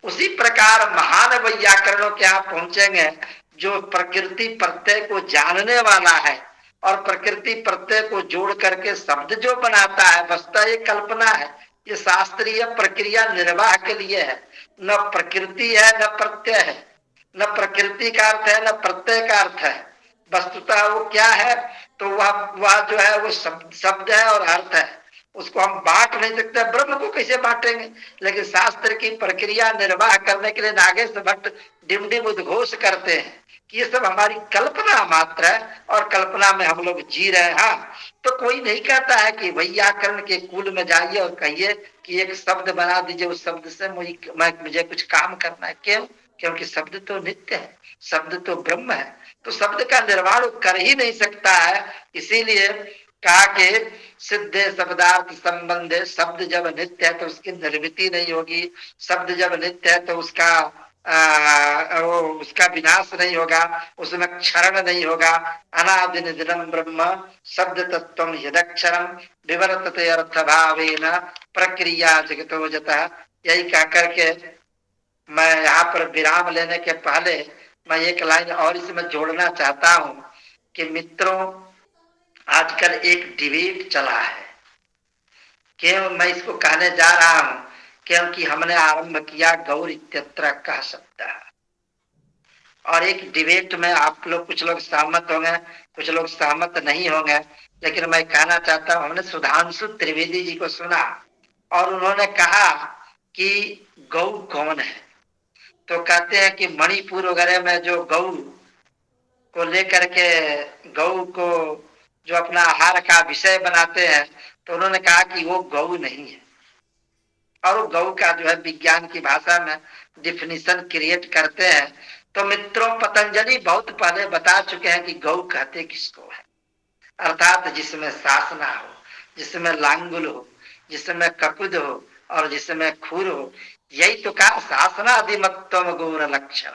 उसी प्रकार महान वैयाकरणों के यहाँ पहुंचेंगे, जो प्रकृति प्रत्यय को जानने वाला है और प्रकृति प्रत्यय को जोड़ करके शब्द जो बनाता है, वस्तुतः ये कल्पना है। ये शास्त्रीय प्रक्रिया निर्वाह के लिए है। न प्रकृति है न प्रत्यय है, न प्रकृति का अर्थ है न प्रत्यय का अर्थ है। वस्तुतः वो क्या है, तो वह जो है वो शब्द है और अर्थ है। उसको हम बांट नहीं सकते, ब्रह्म को कैसे बांटेंगे। लेकिन शास्त्र की प्रक्रिया निर्वाह करने के लिए नागेश भट्ट डिमडिम उद्घोष करते हैं कि ये सब हमारी कल्पना मात्र है और कल्पना में हम लोग जी रहे हैं। हाँ, तो कोई नहीं कहता है कि वैयाकरण के कुल में जाइए और कहिए कि एक शब्द बना दीजिए, उस शब्द से मुझे कुछ काम करना है। क्यों? क्योंकि शब्द तो नित्य है, शब्द तो ब्रह्म है, तो शब्द का निर्माण कर ही नहीं सकता है। इसीलिए कहा कि सिद्धे शब्दार्थ संबंधे, शब्द जब नित्य है तो उसकी निर्मिति नहीं होगी, शब्द जब नित्य है तो उसका विनाश नहीं होगा, उसमें क्षरण नहीं होगा। अनादि निधनम ब्रह्म शब्द तत्व यदक्षरम विवर्तते अर्थ भावेन प्रक्रिया जगतो जतः। यही कह करके मैं यहाँ पर विराम लेने के पहले मैं एक लाइन और इसमें जोड़ना चाहता हूं कि मित्रों, आजकल एक डिबेट चला है। क्यों मैं इसको कहने जा रहा हूं? क्योंकि हमने आरंभ किया गौर इत्यत्र कह सकता है, और एक डिबेट में आप लोग कुछ लोग सहमत होंगे, कुछ लोग सहमत नहीं होंगे। लेकिन मैं कहना चाहता हूं, हमने सुधांशु त्रिवेदी जी को सुना और उन्होंने कहा कि गौ कौन है। तो कहते हैं कि मणिपुर वगैरह में जो गौ को लेकर के, गौ को जो अपना आहार का विषय बनाते हैं, तो उन्होंने कहा कि वो गौ नहीं है। और वो गौ का जो है विज्ञान की भाषा में डिफिनीशन क्रिएट करते हैं। तो मित्रों, पतंजलि बहुत पहले बता चुके हैं कि गौ कहते किसको है, अर्थात जिसमें शासना हो, जिसमें लांगुल हो, जिसमें ककुद हो और जिसमें खुर हो। यही तो कहा शासनाधिमत्तम गौर लक्षण।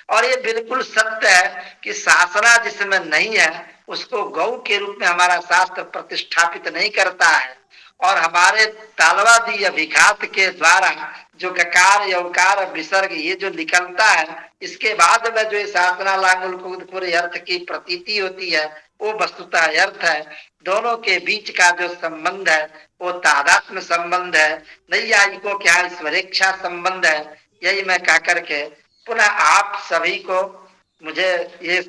और ये बिल्कुल सत्य है कि शासना जिसमें नहीं है उसको गौ के रूप में हमारा शास्त्र प्रतिष्ठापित नहीं करता है। और हमारे तालवादी अभिघात के द्वारा जो गकार यौकार विसर्ग ये जो निकलता है, इसके बाद में जो शासना लांगुल अर्थ की प्रतीति होती है, वो वस्तुतः अर्थ है। दोनों के बीच का जो संबंध है वो तादात्म्य संबंध है, नैयायिकों के यहाँ ईश्वरेच्छा संबंध है। यही मैं कह करके पुनः आप सभी को, मुझे इस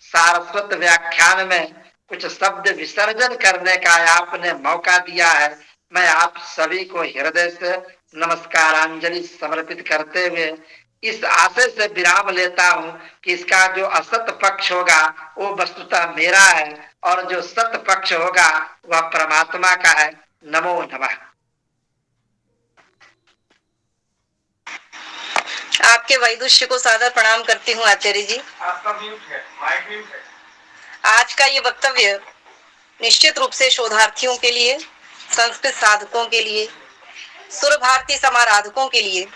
सारस्वत व्याख्यान में कुछ शब्द विसर्जन करने का आपने मौका दिया है। मैं आप सभी को हृदय से नमस्कारांजलि समर्पित करते हुए इस आशय से विराम लेता हूं कि इसका जो असत पक्ष होगा वो वस्तुतः मेरा है और जो सत पक्ष होगा वह परमात्मा का है। नमो नमः। आपके वैदुष्य को सादर प्रणाम करती हूँ आचार्य जी। आपका म्यूट है, माइक म्यूट है। आज का ये वक्तव्य निश्चित रूप से शोधार्थियों के लिए, संस्कृत साधकों के लिए, सुर भारती समाराधकों के लिए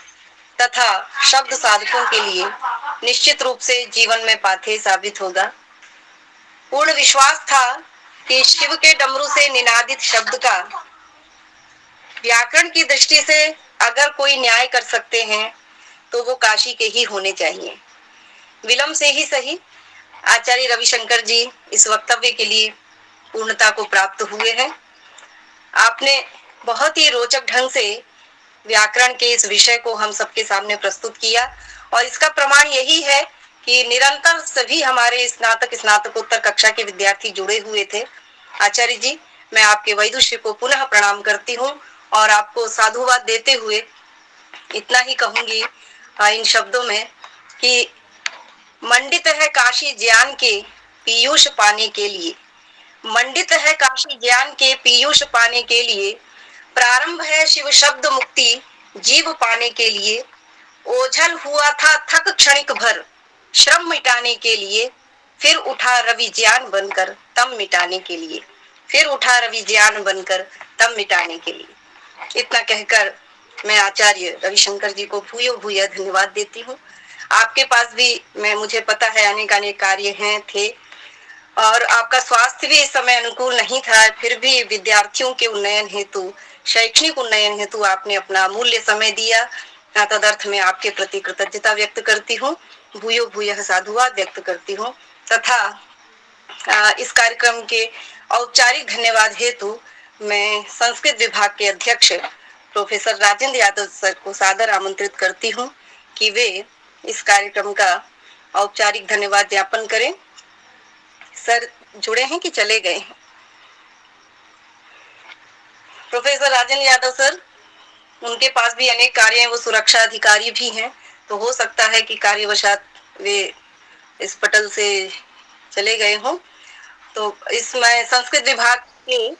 तथा शब्द साधकों के लिए निश्चित रूप से जीवन में पाथे साबित होगा। पूर्ण विश्वास था कि शिव के डमरू से निनादित शब्द का व्याकरण की दृष्टि से अगर कोई न्याय कर सकते हैं तो वो काशी के ही होने चाहिए। विलंब से ही सही, आचार्य रविशंकर जी इस वक्तव्य के लिए पूर्णता को प्राप्त हुए हैं। आपने बहुत ही रोचक ढंग से व्याकरण के इस विषय को हम सबके सामने प्रस्तुत किया और इसका प्रमाण यही है कि निरंतर सभी हमारे स्नातकोत्तर कक्षा के विद्यार्थी जुड़े हुए थे। आचार्य जी, मैं आपके वैदुष्य को पुनः प्रणाम करती हूँ और आपको साधुवाद देते हुए इतना ही कहूंगी इन शब्दों में कि मंडित है काशी ज्ञान के पीयूष पाने के लिए, मंडित है काशी ज्ञान के पीयूष पाने के लिए, प्रारंभ है शिव शब्द मुक्ति जीव पाने के लिए, ओझल हुआ था थक क्षणिक भर श्रम मिटाने के लिए, फिर उठा रवि ज्ञान बनकर तम मिटाने के लिए, फिर उठा रवि ज्ञान बनकर तम मिटाने के लिए। इतना कहकर मैं आचार्य रविशंकर जी को भूयो भूया धन्यवाद देती हूँ। आपके पास भी मुझे पता है अनेक कार्य हैं थे और आपका स्वास्थ्य भी इस समय अनुकूल नहीं था, फिर भी विद्यार्थियों के उन्नयन हेतु, शैक्षणिक उन्नयन हेतु आपने अपना अमूल्य समय दिया तदर्थ में आपके प्रति कृतज्ञता व्यक्त करती हूँ, भूयो भूयः साधुवाद व्यक्त करती हूँ तथा इस कार्यक्रम के औपचारिक धन्यवाद हेतु मैं संस्कृत विभाग के अध्यक्ष प्रोफेसर राजेंद्र यादव सर को सादर आमंत्रित करती हूँ कि वे इस कार्यक्रम का औपचारिक धन्यवाद ज्ञापन करें। सर जुड़े हैं कि चले गए हैं? प्रोफेसर राजेंद्र यादव सर, उनके पास भी अनेक कार्य हैं, वो सुरक्षा अधिकारी भी हैं, तो हो सकता है कि कार्यवशात वे इस पटल से चले गए हों। तो इसमें संस्कृत विभाग के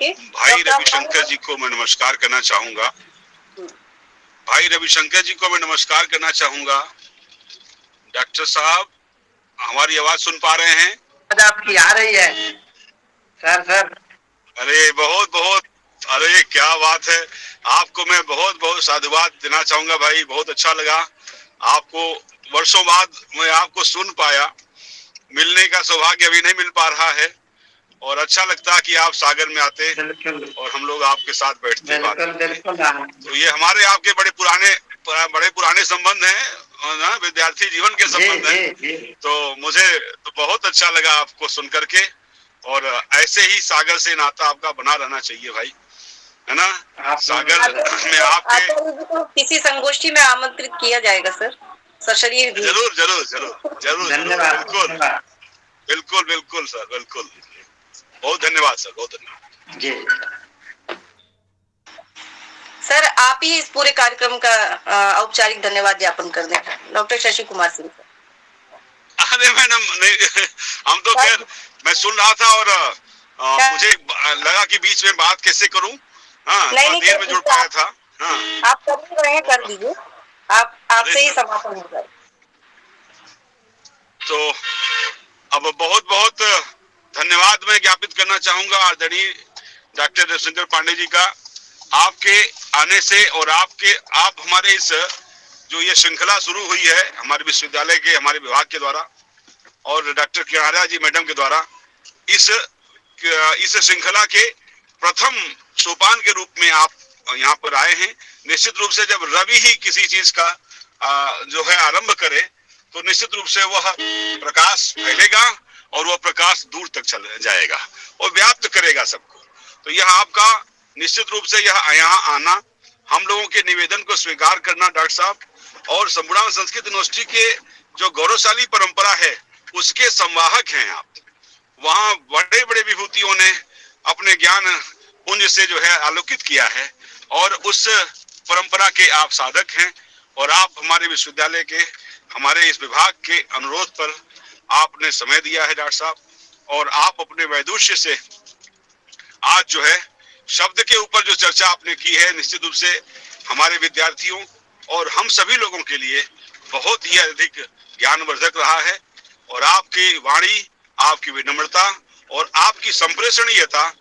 भाई रविशंकर जी को मैं नमस्कार करना चाहूंगा। डॉक्टर साहब, हमारी आवाज सुन पा रहे हैं? आपकी आ रही है सर। अरे बहुत बहुत, अरे क्या बात है। आपको मैं बहुत बहुत साधुवाद देना चाहूंगा भाई, बहुत अच्छा लगा आपको, वर्षों बाद मैं आपको सुन पाया। मिलने का सौभाग्य अभी नहीं मिल पा रहा है और अच्छा लगता कि आप सागर में आते और हम लोग आपके साथ बैठते बात। तो ये हमारे आपके बड़े पुराने संबंध हैं ना, विद्यार्थी जीवन के संबंध हैं। तो मुझे तो बहुत अच्छा लगा आपको सुन करके, और ऐसे ही सागर से नाता आपका बना रहना चाहिए भाई, है ना। सागर में आपके किसी संगोष्ठी में आमंत्रित किया जाएगा सर, सशरीर भी। जरूर जरूर जरूर जरूर जरूर, बिल्कुल बिल्कुल सर, बिल्कुल। बहुत धन्यवाद सर, बहुत धन्यवाद जी। सर आप ही इस पूरे कार्यक्रम का औपचारिक धन्यवाद ज्ञापन कर दें, डॉक्टर शशि कुमार सिंह। अरे मैडम नहीं, हम तो खैर मैं सुन रहा था और मुझे लगा कि बीच में बात कैसे करूं। हाँ, देर में जुड़ पाया था। हाँ, आप कर रहे हैं, कर दीजिए, आप आपसे ही समापन होगा। तो अब बहुत बहुत धन्यवाद मैं ज्ञापित करना चाहूंगा आदरणीय डॉक्टर रविशंकर पांडे जी का। आपके आने से और आप हमारे इस जो ये श्रृंखला शुरू हुई है हमारे विश्वविद्यालय के, हमारे विभाग के द्वारा और डॉक्टर किरारा जी मैडम के द्वारा, इस श्रृंखला के प्रथम सोपान के रूप में आप यहाँ पर आए हैं। निश्चित रूप से जब रवि ही किसी चीज का जो है आरंभ करे तो निश्चित रूप से वह प्रकाश फैलेगा और वह प्रकाश दूर तक चल जाएगा और व्याप्त करेगा सबको। तो यह आपका निश्चित रूप से यहाँ आना, हम लोगों के निवेदन को स्वीकार करना डॉक्टर साहब, और संपूर्ण संस्कृत यूनिवर्सिटी के जो गौरवशाली परंपरा है उसके संवाहक हैं आप। वहाँ बड़े बड़े विभूतियों ने अपने ज्ञान पुंज से जो है आलोकित किया है और उस परंपरा के आप साधक हैं। और आप हमारे विश्वविद्यालय के, हमारे इस विभाग के अनुरोध पर आपने समय दिया है डॉक्टर साहब, और आप अपने वैदुष्य से आज जो है शब्द के ऊपर जो चर्चा आपने की है निश्चित रूप से हमारे विद्यार्थियों और हम सभी लोगों के लिए बहुत ही अधिक ज्ञानवर्धक रहा है। और आपकी वाणी, आपकी विनम्रता और आपकी संप्रेषणीयता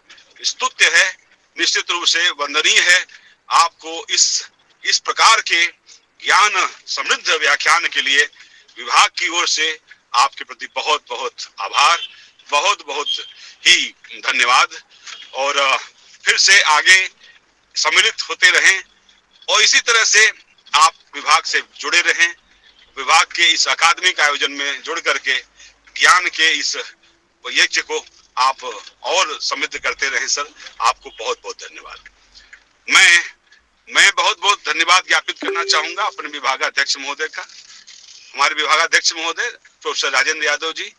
स्तुत्य है, निश्चित रूप से वंदनीय है। आपको इस प्रकार के ज्ञान समृद्ध व्याख्यान के लिए विभाग की ओर से आपके प्रति बहुत बहुत आभार, बहुत बहुत ही धन्यवाद। और फिर से आगे सम्मिलित होते रहें और इसी तरह से आप विभाग से जुड़े रहें, विभाग के इस अकादमिक आयोजन में जुड़ करके ज्ञान के इस यज्ञ को आप और समृद्ध करते रहें। सर आपको बहुत बहुत धन्यवाद। मैं बहुत बहुत धन्यवाद ज्ञापित करना चाहूंगा अपने विभागाध्यक्ष महोदय का, हमारे विभागाध्यक्ष महोदय प्रोफेसर राजेंद्र यादव जी,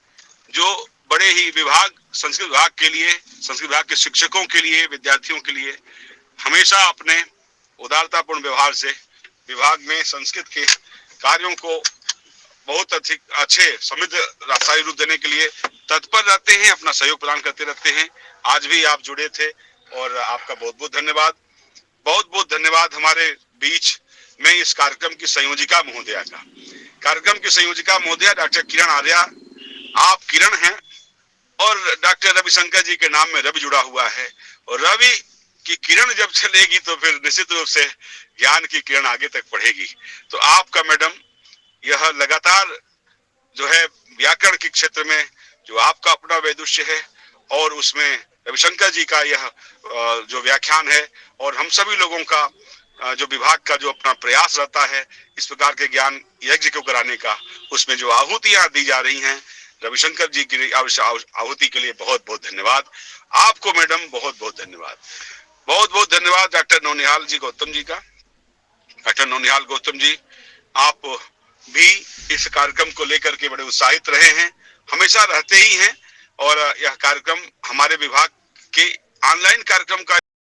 जो बड़े ही संस्कृत विभाग के लिए, संस्कृत विभाग के शिक्षकों के लिए, विद्यार्थियों के लिए हमेशा अपने उदारतापूर्ण व्यवहार से विभाग में संस्कृत के कार्यों को बहुत अधिक अच्छे समृद्ध रास्ताई रूप देने के लिए तत्पर रहते हैं, अपना सहयोग प्रदान करते रहते हैं। आज भी आप जुड़े थे और आपका बहुत बहुत धन्यवाद। बहुत बहुत धन्यवाद हमारे बीच में इस कार्यक्रम की संयोजिका महोदया का। कार्यक्रम की संयोजिका महोदया डॉक्टर किरण आर्या, आप किरण हैं और डॉक्टर रविशंकर जी के नाम में रवि जुड़ा हुआ है, और रवि की किरण जब चलेगी तो फिर निश्चित रूप से ज्ञान की किरण आगे तक बढ़ेगी। तो आपका मैडम यह लगातार जो है व्याकरण के क्षेत्र में जो आपका अपना वैदुष्य है और उसमें रविशंकर जी का यह जो व्याख्यान है और हम सभी लोगों का जो विभाग का जो अपना प्रयास रहता है इस प्रकार के ज्ञान यज्ञ को कराने का, उसमें जो आहुतियां दी जा रही हैं, रविशंकर जी की आहुति के लिए बहुत बहुत धन्यवाद। आपको मैडम बहुत बहुत धन्यवाद। बहुत बहुत धन्यवाद डॉक्टर नौनिहाल जी गौतम जी का। डॉक्टर नौनिहाल गौतम जी, आप भी इस कार्यक्रम को लेकर के बड़े उत्साहित रहे हैं, हमेशा रहते ही हैं, और यह कार्यक्रम हमारे विभाग के ऑनलाइन कार्यक्रम का